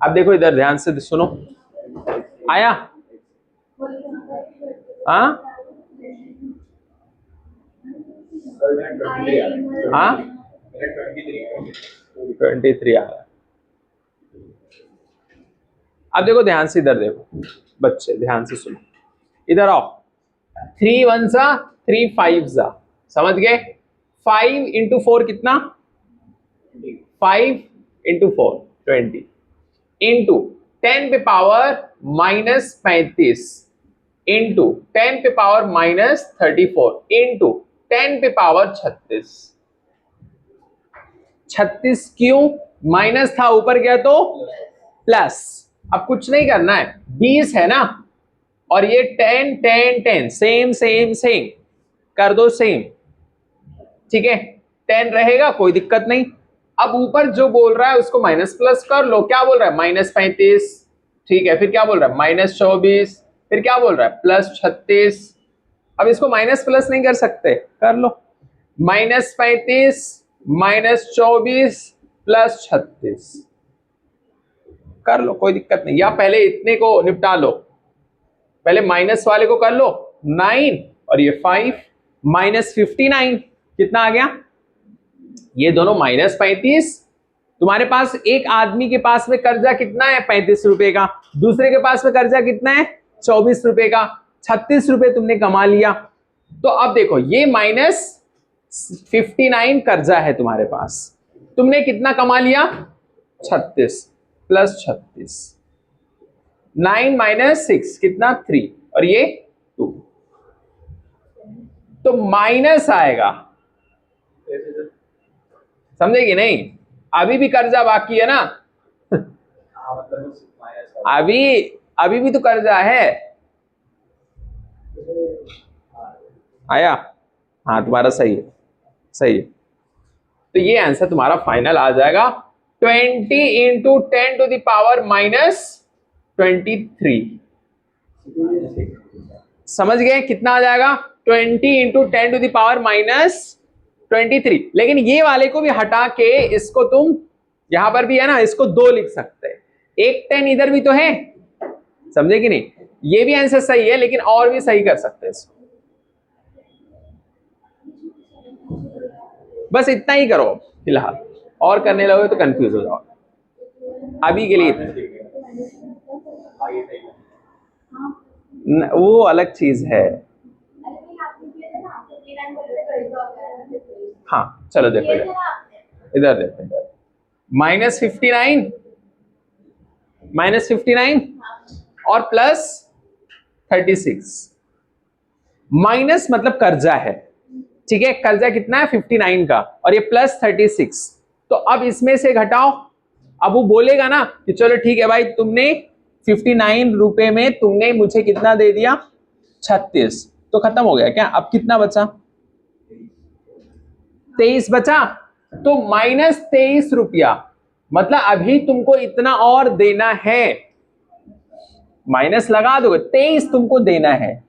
अब देखो इधर ध्यान से सुनो, आया? हाँ हाँ 23 आ रहा है। अब देखो ध्यान से, इधर देखो बच्चे, ध्यान से सुनो, इधर आओ। 3 1 सा 3 5 सा, समझ गए? 5 इंटू 4 कितना? 5 इंटू 4 20 इंटू 10 पे पावर -35 इंटू 10 पे पावर -34 इंटू 10 पे पावर 36। 36 क्यों? माइनस था, ऊपर गया तो प्लस। अब कुछ नहीं करना है, 20 है ना, और ये 10 10 10 सेम सेम सेम कर दो सेम, ठीक है? 10 रहेगा, कोई दिक्कत नहीं। अब ऊपर जो बोल रहा है उसको माइनस प्लस कर लो। क्या बोल रहा है? -35, ठीक है। फिर क्या बोल रहा है? -24, फिर क्या बोल रहा है? +36। अब इसको माइनस प्लस नहीं कर सकते, कर लो। -35 -24 +36 कर लो, कोई दिक्कत नहीं। या पहले इतने को निपटा लो, पहले माइनस वाले को कर लो, 9 और ये 5 -59 कितना आ गया? ये दोनों -35। तुम्हारे पास एक आदमी के पास में कर्जा कितना है? 35 रुपए का। दूसरे के पास में कर्जा कितना है? 24 रुपए का। 36 रुपए तुमने कमा लिया। तो अब देखो, ये -59 कर्जा है तुम्हारे पास, तुमने कितना कमा लिया? 36 +36, 9 - 6 कितना? 3 और ये 2, तो माइनस आएगा। समझे कि नहीं? अभी भी कर्जा बाकी है ना। अभी अभी भी तो कर्जा है। आया? हाँ तुम्हारा सही है, सही है। तो ये आंसर तुम्हारा फाइनल आ जाएगा 20 इंटू 10 टू द पावर -23। समझ गए? कितना आ जाएगा? 20 इंटू 10 टू द पावर -23। लेकिन ये वाले को भी हटा के इसको तुम, यहां पर भी है ना, इसको 2 लिख सकते हैं। एक 10 इधर भी तो है, समझे कि नहीं? ये भी आंसर सही है, लेकिन और भी सही कर सकते हैं इसको। बस इतना ही करो फिलहाल, और करने लगोगे तो कंफ्यूज हो जाओ। अभी के लिए वो अलग चीज है। हाँ चलो देखो इधर, इधर देखो, इधर -59 और +36। माइनस मतलब कर्जा है, ठीक है? कर्जा कितना है? 59 का, और ये +36। तो अब इसमें से घटाओ। अब वो बोलेगा ना कि चलो ठीक है भाई, तुमने 59 रुपए में तुमने मुझे कितना दे दिया? 36। तो खत्म हो गया क्या? अब कितना बचा? 23 बचा। तो -23 रुपया, मतलब अभी तुमको इतना और देना है। माइनस लगा दोगे, 23 तुमको देना है।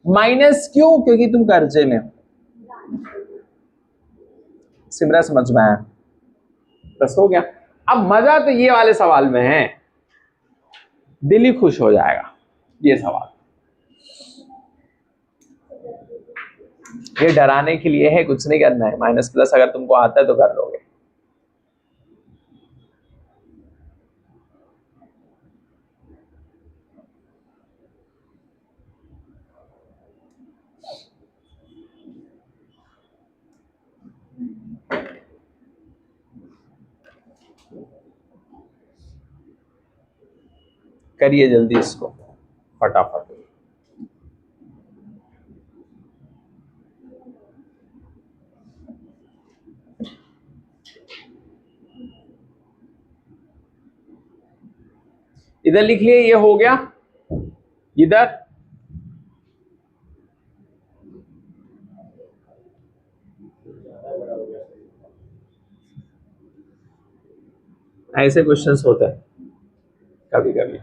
माइनस क्यों? क्योंकि तुम कर्जे में हो। सिमरा समझ में आया? बस हो गया। अब मजा तो ये वाले सवाल में है, दिल ही खुश हो जाएगा ये सवाल। ये डराने के लिए है, कुछ नहीं करना है। माइनस प्लस अगर तुमको आता है तो कर लोगे। करिए जल्दी इसको फटाफट। इधर लिख लिए, ये हो गया। इधर ऐसे क्वेश्चंस होते हैं कभी कभी।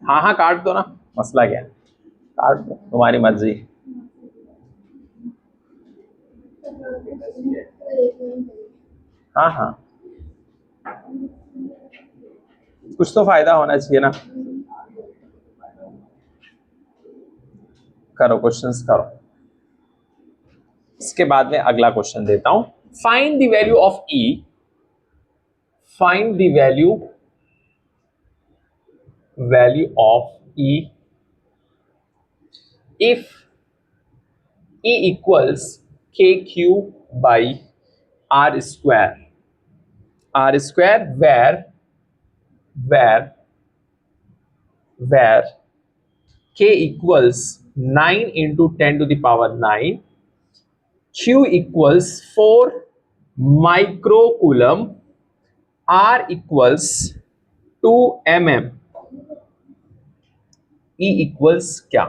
हाँ हाँ काट दो ना, मसला क्या है, काट दो, तुम्हारी मर्जी। हाँ हाँ, कुछ तो फायदा होना चाहिए ना। करो क्वेश्चंस करो। इसके बाद में अगला क्वेश्चन देता हूं। Find the value of E, find the value of E if E equals KQ by R square, where K equals 9 into 10 to the power 9, Q equals 4 microcoulomb, R equals 2 mm, E equals क्या?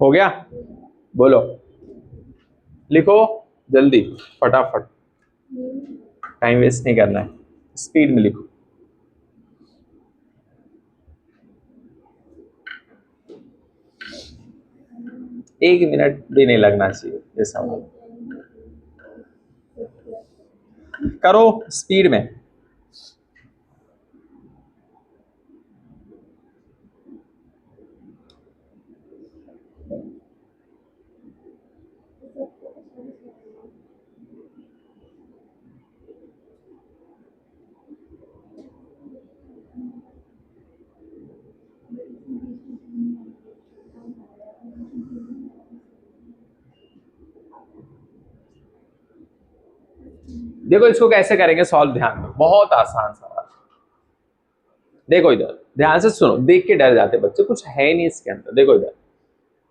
हो गया? बोलो, लिखो जल्दी, फटाफट, टाइम वेस्ट नहीं करना है, स्पीड में लिखो। एक मिनट भी नहीं लगना चाहिए ये समझ, करो स्पीड में। देखो इसको कैसे करेंगे सॉल्व, ध्यान दो, बहुत आसान सवाल। देखो इधर ध्यान से सुनो, देख के डर जाते बच्चे, कुछ है नहीं इसके अंदर। देखो इधर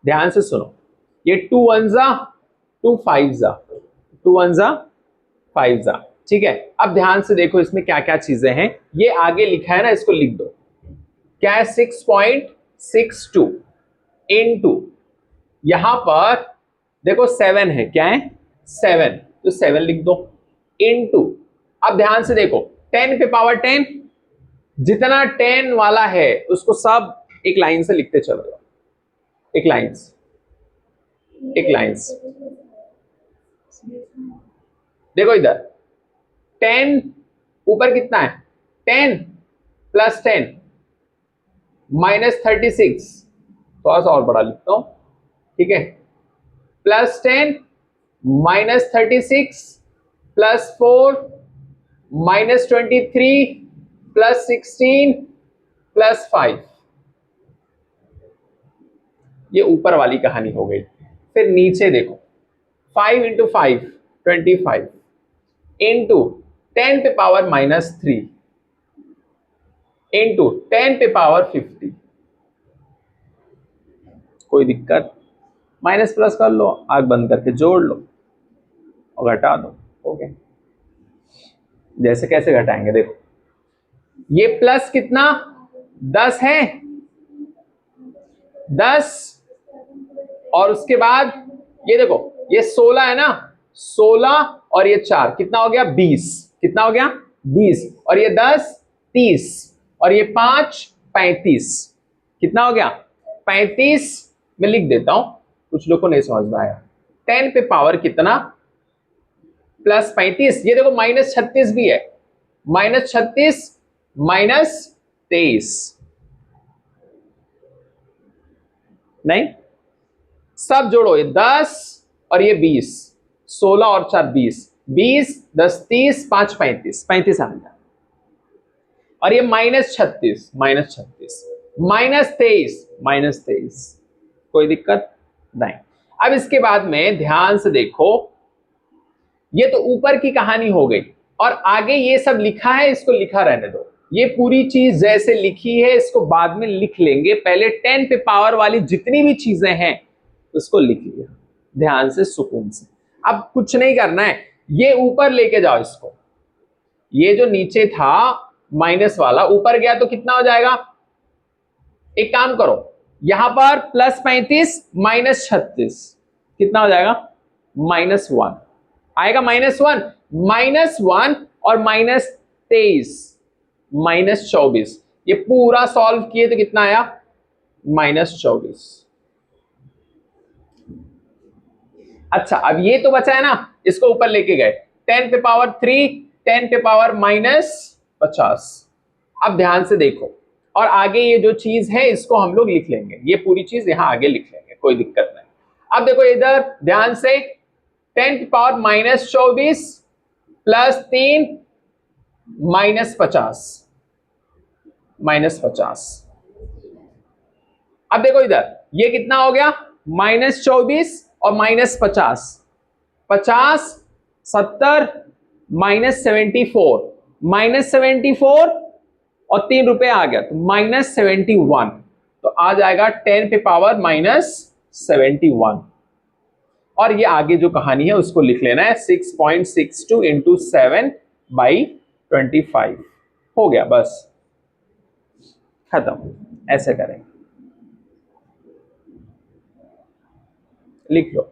ध्यान से सुनो, ये 2 1 जा 2 5 जा 2 1 जा 5 जा, ठीक है। अब ध्यान से देखो इसमें क्या क्या चीजें हैं, ये आगे लिखा है ना, इसको लिख दो। क्या है? 6.62 इनटू, यहां पर देखो 7 है, क्या है? 7, तो 7 लिख दो इनटू। अब ध्यान से देखो 10 पे पावर 10, जितना 10 वाला है उसको सब एक लाइन से लिखते चलो जाओ, एक लाइन से, एक लाइन से। देखो इधर 10 ऊपर कितना है? 10 प्लस 10 माइनस 36, थोड़ा सा और बड़ा लिखता हूं, ठीक है। Plus 10 minus 36 plus 4 minus 23 plus 16 plus 5, ये ऊपर वाली कहानी हो गई। फिर नीचे देखो 5 इंटू 5 25 इंटू 10 पे पावर माइनस 3 इंटू 10 पे पावर 50। कोई दिक्कत? माइनस प्लस कर लो, आग बंद करके जोड़ लो और घटा दो, ओके। जैसे कैसे घटाएंगे, देखो ये प्लस कितना 10 है, 10, और उसके बाद ये देखो ये 16 है ना, 16 और ये 4 कितना हो गया? 20। कितना हो गया? 20, और ये 10 30, और ये 5 35। कितना हो गया? 35। मैं लिख देता हूं, कुछ लोगों को नहीं समझ में आया। 10 पे पावर कितना प्लस 35, ये देखो माइनस 36 भी है, माइनस 36 माइनस 23, नहीं सब जोड़ो, ये 10 और ये 20, 16 और 4 20, 20 10 30 5 35 आ गया, और ये माइनस 36 माइनस 36, -23, कोई दिक्कत नहीं। अब इसके बाद में ध्यान से देखो, ये तो ऊपर की कहानी हो गई और आगे ये सब लिखा है, इसको लिखा रहने दो। ये पूरी चीज जैसे लिखी है इसको बाद में लिख लेंगे, पहले 10 पे पावर वाली जितनी भी चीजें हैं उसको लिख लिया ध्यान से, सुकून से। अब कुछ नहीं करना है, ये ऊपर लेके जाओ इसको। ये जो नीचे था माइनस वाला ऊपर गया तो कितना हो जाएगा, एक काम करो यहां पर +35 -36 कितना हो जाएगा, -1 आएगा, -1 -1 और -23 -24। ये पूरा सॉल्व किए तो कितना आया, -24। अच्छा अब ये तो बचा है ना, इसको ऊपर लेके गए 10 पे पावर 3 10 पे पावर -50। अब ध्यान से देखो और आगे ये जो चीज है इसको हम लोग लिख लेंगे, ये पूरी चीज यहां आगे लिख लेंगे, कोई दिक्कत नहीं। अब देखो इधर ध्यान से 10 पे पावर -24 +3 -50। अब देखो इधर ये कितना हो गया, -24 और -50, 50 70 -74 -74 और 3 रुपए आ गया तो -71, तो आ जाएगा 10 पे पावर -71। और ये आगे जो कहानी है उसको लिख लेना है 6.62 × 7/25 हो गया, बस खत्म। ऐसे करेंगे, लिख लो।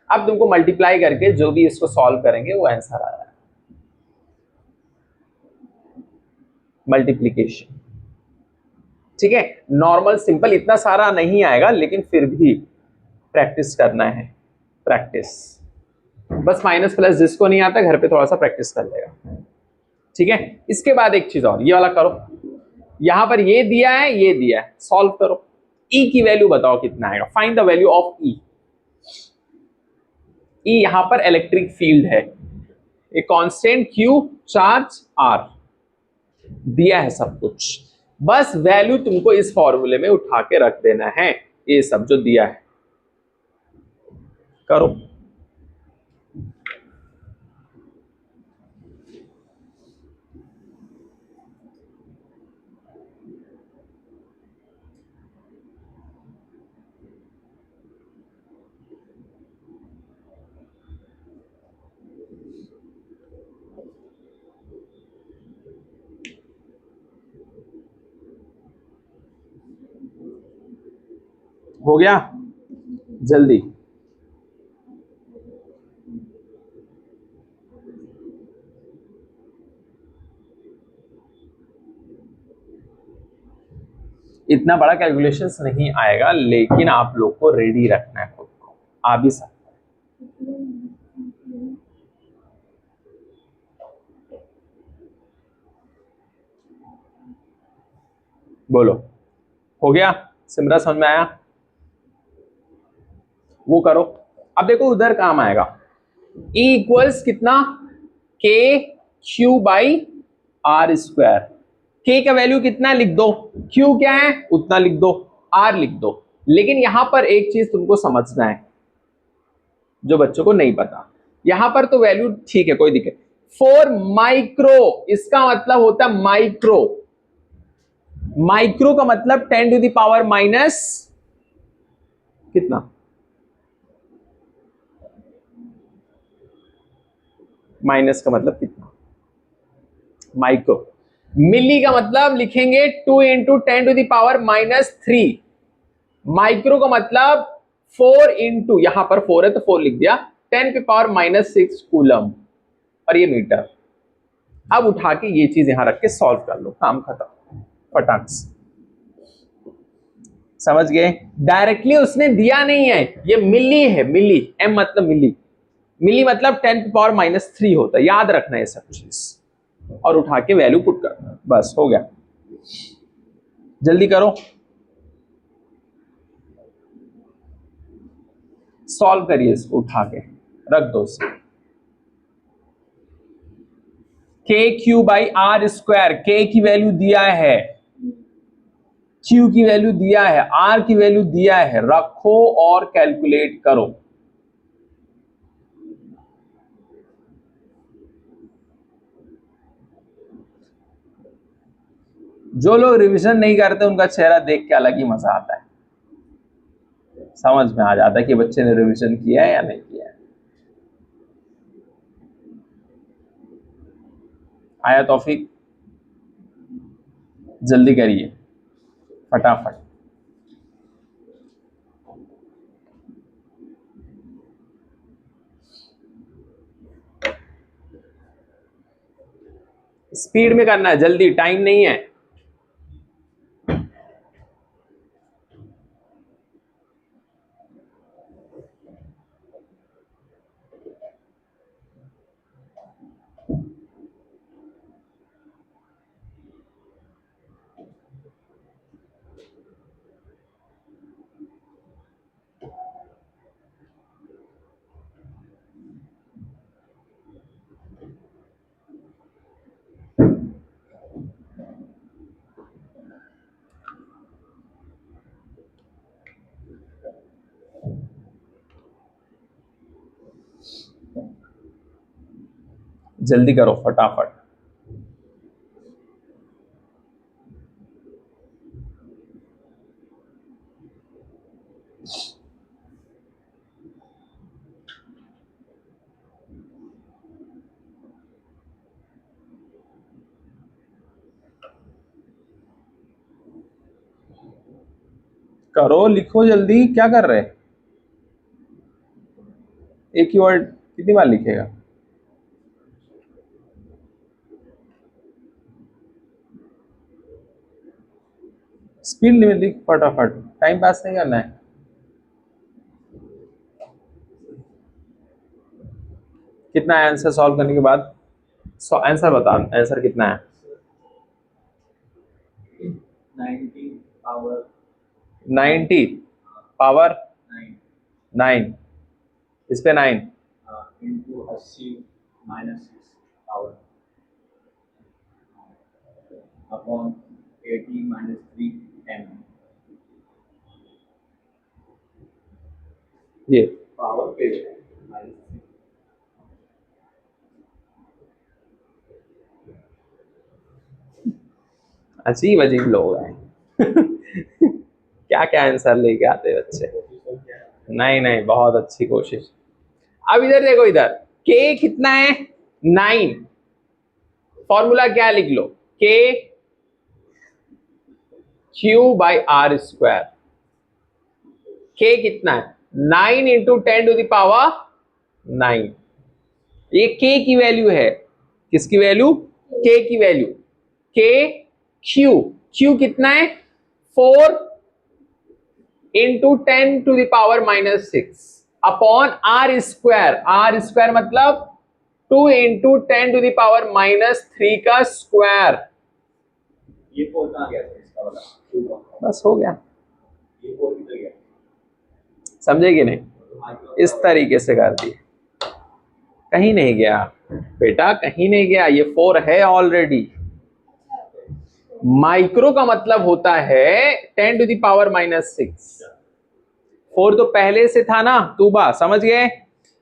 अब तुमको मल्टीप्लाई करके जो भी इसको सॉल्व करेंगे वो आंसर आ रहा है, मल्टीप्लीकेशन। ठीक है, नॉर्मल सिंपल इतना सारा नहीं आएगा लेकिन फिर भी प्रैक्टिस करना है, प्रैक्टिस। बस माइनस प्लस जिसको नहीं आता घर पे थोड़ा सा प्रैक्टिस कर लेगा। ठीक है, इसके बाद एक चीज और, ये वाला करो। यहां पर ये दिया है, ये दिया है, सॉल्व करो। ई की वैल्यू बताओ कितना आएगा, फाइंड द वैल्यू ऑफ ई। ई यहां पर इलेक्ट्रिक फील्ड है, एक कांस्टेंट क्यू, चार्ज आर, दिया है सब कुछ, बस वैल्यू तुमको इस फॉर्मूले में उठा के रख देना है, ये सब जो दिया है करो। हो गया, जल्दी। इतना बड़ा कैलकुलेशंस नहीं आएगा लेकिन आप लोग को रेडी रखना है खुद को, आ भी सकता है। बोलो, हो गया? सिमरा समझ में आया? वो करो। अब देखो उधर काम आएगा, E इक्वल्स कितना, KQ/R²। K का वैल्यू कितना लिख दो, Q क्या है उतना लिख दो, R लिख दो। लेकिन यहां पर एक चीज तुमको समझना है जो बच्चों को नहीं पता, यहां पर तो वैल्यू ठीक है कोई दिक्कत, 4 माइक्रो, इसका मतलब होता है माइक्रो। माइक्रो का मतलब 10⁻⁻, कितना, माइनस का मतलब कितना, माइक्रो। मिली का मतलब लिखेंगे 2 × 10⁻⁻3। माइक्रो का मतलब 4 × यहां पर 4 है तो 4 लिख दिया, 10⁻⁻6 कूलम, और ये मीटर। अब उठा के ये चीज यहां रख के सॉल्व कर लो, काम खत्म फटाक से। समझ गए? डायरेक्टली उसने दिया नहीं है, ये मिली है, मिली, एम मतलब मिली, मिली मतलब 10⁻⁻3 होता है, याद रखना है सब चीज, और उठा के वैल्यू पुट करना, बस हो गया। जल्दी करो, सॉल्व करिए इसको, उठा के रख दो उसे। KQ/R², K की वैल्यू दिया है Q की वैल्यू दिया है, R की वैल्यू दिया है, रखो और कैलकुलेट करो। जो लोग रिवीजन नहीं करते उनका चेहरा देख के अलग ही मजा आता है, समझ में आ जाता है कि बच्चे ने रिवीजन किया है या नहीं किया है। आया तौफीक, जल्दी करिए फटाफट। स्पीड में करना है, जल्दी, टाइम नहीं है। जल्दी करो फटाफट। करो, लिखो जल्दी, क्या कर रहे? एक ही वर्ड कितनी बार लिखेगा? स्पीड में लिख फटाफट, टाइम पास नहीं करना है। कितना है आंसर सॉल्व करने के बाद? आंसर बता, आंसर कितना है? 90 पावर 90 पावर 9, इस पे 9 into 80 minus 6 power upon 80 minus 3 10 ये पावर पे माइनस अजीब अजीब लोग हैं। क्या क्या आंसर लेके आते हैं बच्चे। नहीं नहीं, बहुत अच्छी कोशिश। अब इधर देखो, इधर के कितना है? 9। फॉर्मूला क्या लिख लो? के क्यू बाई आर स्क्वायर। के कितना है? 9 इंटू 10 टू दावर 9। ये के की वैल्यू है। किसकी वैल्यू? के की वैल्यू। के क्यू, क्यू कितना है? 4 into 10 to the power -6 upon R square. R square मतलब 2 इंटू 10 टू दावर -3 का स्क्वायर। ये 4 कहाँ गया था इसका वाला? बस हो गया। ये 4 किधर गया? समझे कि नहीं? इस तरीके से कर दिए। कहीं नहीं गया बेटा, कहीं नहीं गया, ये 4 है ऑलरेडी। माइक्रो का मतलब होता है 10 टू दावर -6। 4 तो पहले से था ना, तूबा समझ गए।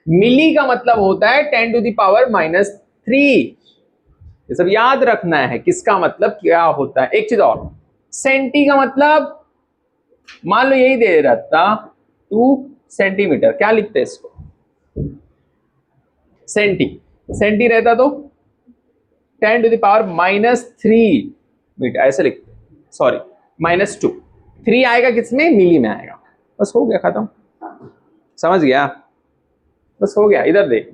मिली का मतलब होता है 10 टू दावर -3। ये सब याद रखना है, किसका मतलब क्या होता है। एक चीज और, सेंटी का मतलब मान लो यही दे रहता 2 सेंटीमीटर, क्या लिखते हैं इसको? सेंटी। सेंटी रहता तो 10 टू दावर -3 मीटर ऐसे लिखते, सॉरी -2। 3 आएगा किसमें? मिली में आएगा। बस हो गया, खत्म। समझ गया? बस हो गया। इधर देख,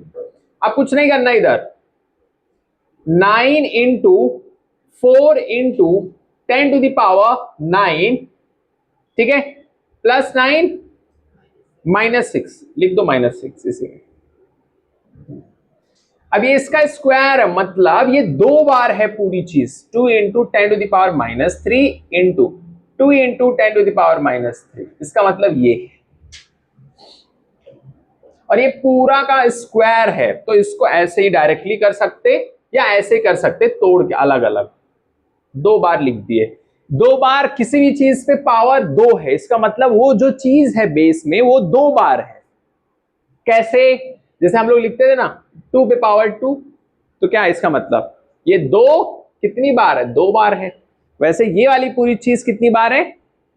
अब कुछ नहीं करना। इधर 9 इंटू 4 इंटू 10 टू दावर 9, ठीक है, प्लस 9 -6 लिख दो, -6 इसी में। अब ये इसका स्क्वायर है, मतलब ये 2 बार है पूरी चीज। 2 into 10 to the power -3 into 2 into 10 to the power -3। इसका मतलब ये है, और ये पूरा का स्क्वायर है। तो इसको ऐसे ही डायरेक्टली कर सकते या ऐसे कर सकते, तोड़ के अलग अलग 2 बार लिख दिए। दो बार किसी भी चीज पे पावर 2 है, इसका मतलब वो जो चीज है बेस में वो 2 बार है। कैसे? जैसे हम लोग लिखते थे ना 2 पे पावर 2, तो क्या है इसका मतलब ये 2 कितनी बार है? 2 बार है। वैसे ये वाली पूरी चीज कितनी बार है?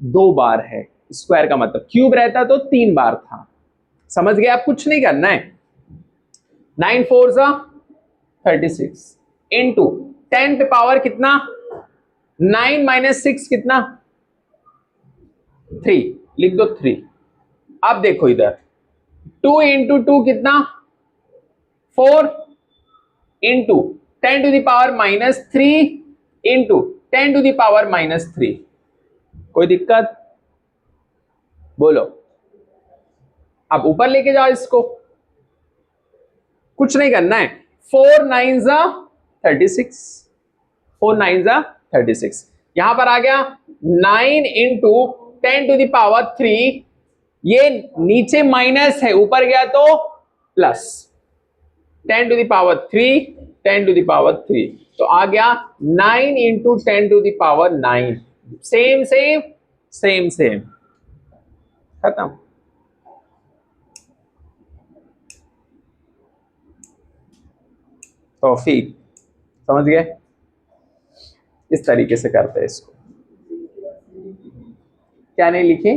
2 बार है। स्क्वायर का मतलब क्यूब रहता तो 3 बार था। समझ गए? आप कुछ नहीं करना है। 9 4 जा 36 इंटू 10 पे पावर कितना? 9 माइनस 6 कितना? 3, लिख दो 3। अब देखो इधर 2 इंटू 2 कितना? 4 into 10 to the power minus 3 into 10 to the power minus 3। कोई दिक्कत? बोलो। अब ऊपर लेके जाओ इसको, कुछ नहीं करना है। 4 9 जा 36, 4 9 जा 36। यहां पर आ गया 9 इंटू 10 टू द पावर 3, ये नीचे माइनस है, ऊपर गया तो plus. 10 to the power 3, 10 to the power 3, तो आ गया 9 into 10 to the power 9। Same same same same, खत्म। तौफीक, समझ गए? इस तरीके से करते हैं इसको। क्या नहीं लिखे?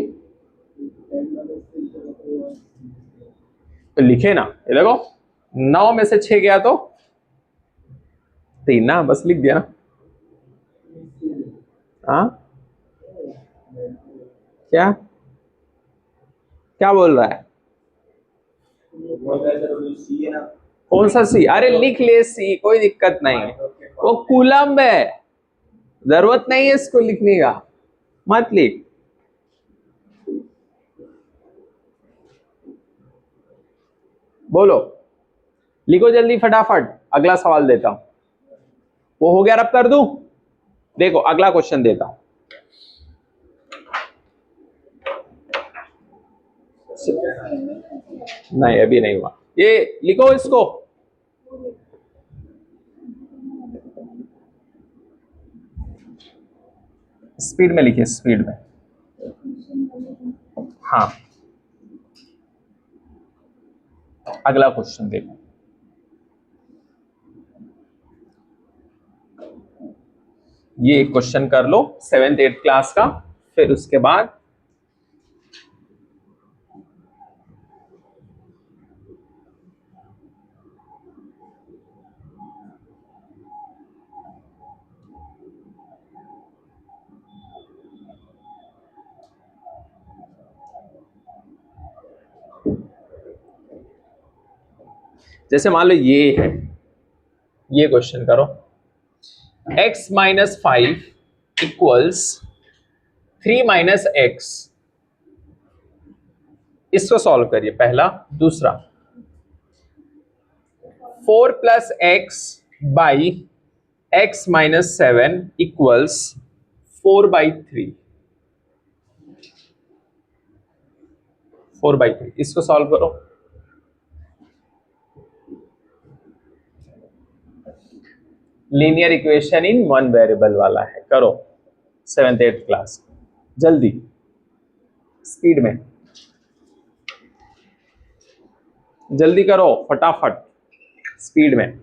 तो लिखे ना, ये देखो 9 में से 6 गया तो 3 ना, बस लिख दिया ना। हाँ क्या क्या बोल रहा है? सी है ना, कौन सा सी? अरे लिख ले सी, कोई दिक्कत नहीं है, वो कूलम्ब है, जरूरत नहीं है इसको लिखने का, मत लिख। बोलो, लिखो जल्दी फटाफट, अगला सवाल देता हूं। वो हो गया, रब कर दूं? देखो अगला क्वेश्चन देता हूं। नहीं अभी नहीं हुआ, ये लिखो इसको। स्पीड में लिखिए, स्पीड में। हाँ अगला क्वेश्चन देखो। ये क्वेश्चन कर लो 7th 8th क्लास का, फिर उसके बाद जैसे मान लो ये है, ये क्वेश्चन करो। x minus 5 equals 3 minus x, इसको सॉल्व करिए पहला। दूसरा 4 plus x by x minus 7 equals 4/3, 4/3, इसको सॉल्व करो। लीनियर इक्वेशन इन 1 वेरिएबल वाला है, करो 7th 8th क्लास, जल्दी स्पीड में, जल्दी करो फटाफट स्पीड में।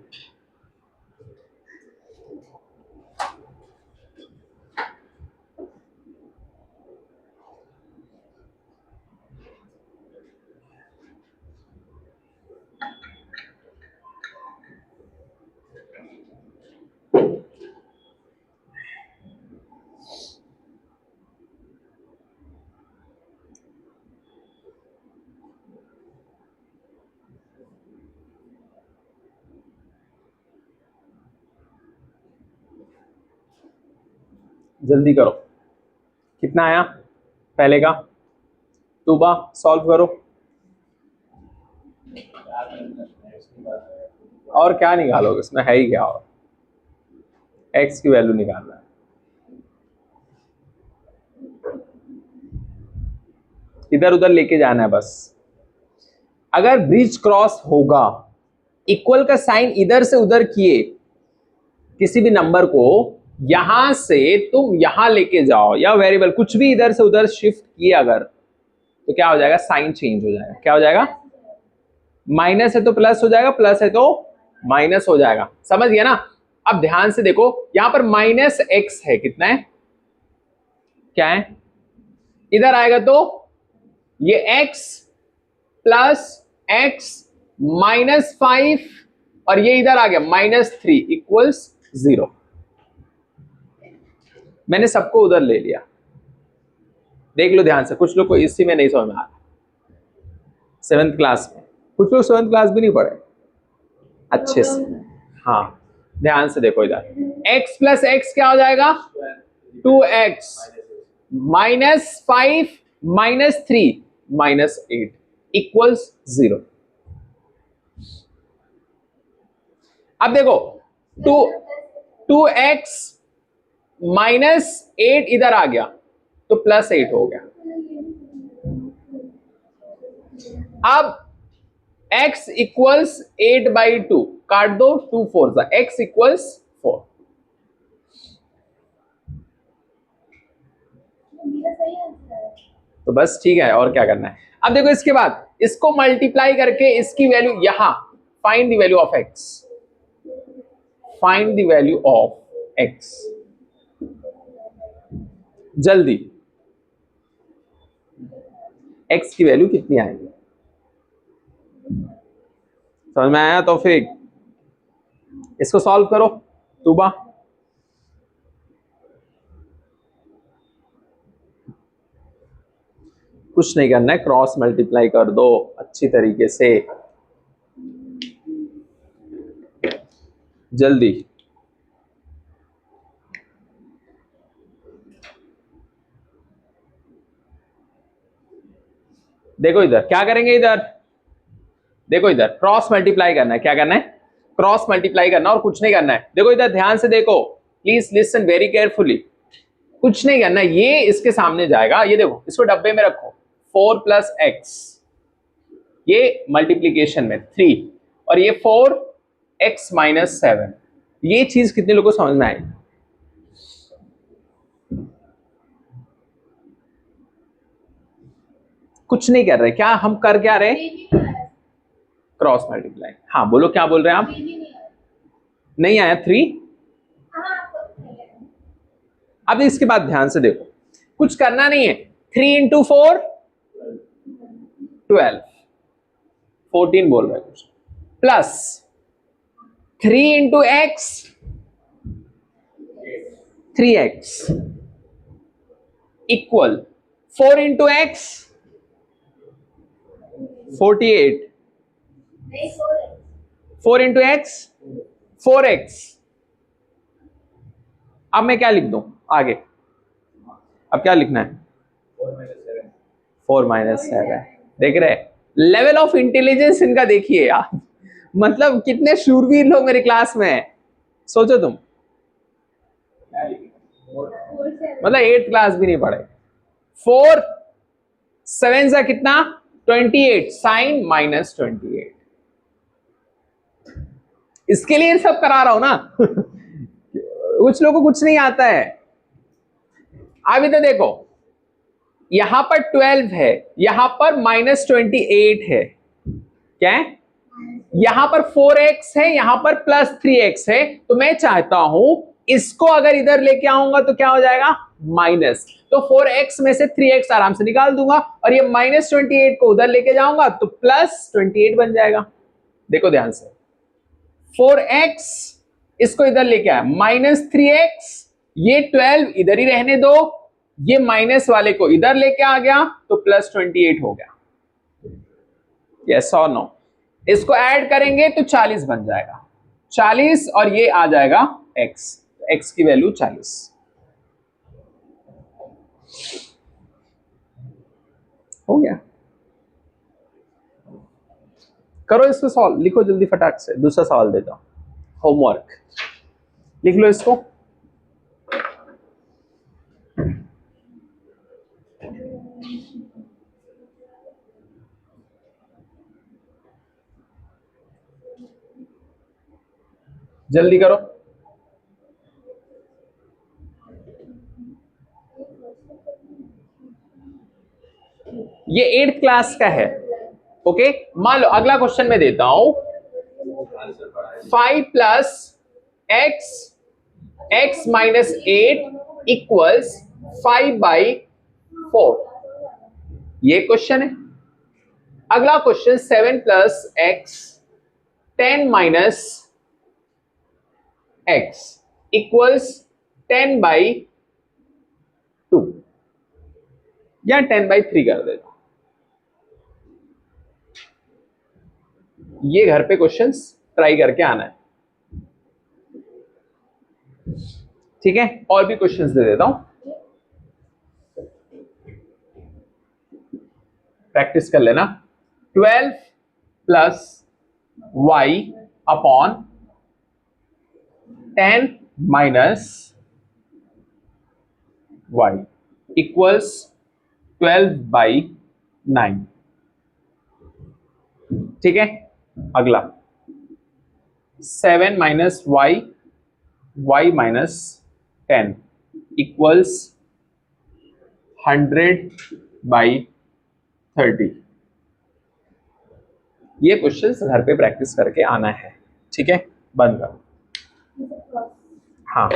जल्दी करो, कितना आया पहले का? तुबा सॉल्व करो। और क्या निकालोगे इसमें, है ही क्या? और एक्स की वैल्यू निकालना है, इधर उधर लेके जाना है बस। अगर ब्रिज क्रॉस होगा, इक्वल का साइन इधर से उधर किए किसी भी नंबर को, यहां से तुम यहां लेके जाओ, या वेरिएबल कुछ भी इधर से उधर शिफ्ट किए अगर, तो क्या हो जाएगा, साइन चेंज हो जाएगा। क्या हो जाएगा, माइनस है तो प्लस हो जाएगा, प्लस है तो माइनस हो जाएगा। समझ गया ना। अब ध्यान से देखो, यहां पर माइनस एक्स है, कितना है, क्या है, इधर आएगा तो ये एक्स प्लस एक्स -5, और ये इधर आ गया -3 इक्वल्स 0। मैंने सबको उधर ले लिया। देख लो ध्यान से, कुछ लोग को इसी में नहीं समझ में आ रहा, 7th क्लास में, कुछ लोग 7th क्लास भी नहीं पढ़े अच्छे से। हाँ ध्यान से देखो, इधर x प्लस एक्स क्या हो जाएगा, 2x -5 -3 -8 इक्वल्स 0। अब देखो 2x -8 इधर आ गया तो +8 हो गया। अब x इक्वल्स 8/2 काट दो, 2 4 जा, x इक्वल्स 4। तो बस ठीक है, और क्या करना है। अब देखो इसके बाद इसको मल्टीप्लाई करके इसकी वैल्यू यहां, find the value of x, find the value of x, जल्दी x की वैल्यू कितनी आएगी, समझ में आया। तो फिर इसको सॉल्व करो तुबा। कुछ नहीं करना है, क्रॉस मल्टीप्लाई कर दो अच्छी तरीके से, जल्दी। देखो इधर क्या करेंगे, इधर देखो, इधर क्रॉस मल्टीप्लाई करना है। क्या करना है, क्रॉस मल्टीप्लाई करना, और कुछ नहीं करना है। देखो इधर ध्यान से देखो, प्लीज लिसन वेरी केयरफुली। कुछ नहीं करना, ये इसके सामने जाएगा, ये देखो इसको डब्बे में रखो, 4 + x, ये मल्टीप्लीकेशन में 3, और ये 4x - 7। ये चीज कितने लोगों को समझ में आई, कुछ नहीं कर रहे, क्या हम कर क्या रहे, क्रॉस मल्टीप्लाई। हाँ बोलो, क्या बोल रहे हैं आप, नहीं आया 3। अब इसके बाद ध्यान से देखो, कुछ करना नहीं है, 3 × 4 12, 14 बोल रहे कुछ, plus 3 × x 3x equal 4 × x 48, 4 × x 4x। अब मैं क्या लिख दूं आगे, अब क्या लिखना है, 4 - 7। देख रहे, लेवल ऑफ इंटेलिजेंस इनका देखिए यार, मतलब कितने शूरवीर लोग मेरी क्लास में है। सोचो तुम, मतलब 8th क्लास भी नहीं पढ़े। 4 7 से कितना, 28, साइन -28। इसके लिए सब करा रहा हूं ना कुछ लोगों को कुछ नहीं आता है। अभी तो देखो, यहां पर 12 है, यहां पर -28 है, क्या है, यहां पर 4x है, यहां पर +3x है। तो मैं चाहता हूं इसको अगर इधर लेके आऊंगा तो क्या हो जाएगा, माइनस, तो 4x में से 3x आराम से निकाल दूंगा, और ये -28 को उधर लेके जाऊंगा तो +28 बन जाएगा। देखो ध्यान से, 4x इसको इधर लेके आया, -3x, ये 12 इधर ही रहने दो, ये माइनस वाले को इधर लेके आ गया तो +28 हो गया। यस और नो, इसको ऐड करेंगे तो 40 बन जाएगा, 40, और ये आ जाएगा x, x की वैल्यू 40 हो गया। करो इसको सॉल्व, लिखो जल्दी फटाक से, दूसरा सवाल देता हूं, होमवर्क लिख लो इसको। जल्दी करो, ये 8th क्लास का है। ओके, मान लो अगला क्वेश्चन में देता हूं, 5 plus x x minus 8 equals 5/4। ये क्वेश्चन है। अगला question 7 plus x 10 minus x equals 10/2 या 10/3 कर देता हूं। ये घर पे क्वेश्चंस ट्राई करके आना है, ठीक है। और भी क्वेश्चंस दे देता हूं, प्रैक्टिस कर लेना। 12 plus Y upon 10 minus Y equals 12/9, ठीक है। अगला 7 minus Y Y minus 10 equals 100/30। ये क्वेश्चंस घर पे प्रैक्टिस करके आना है, ठीक है। बंद करो। हाँ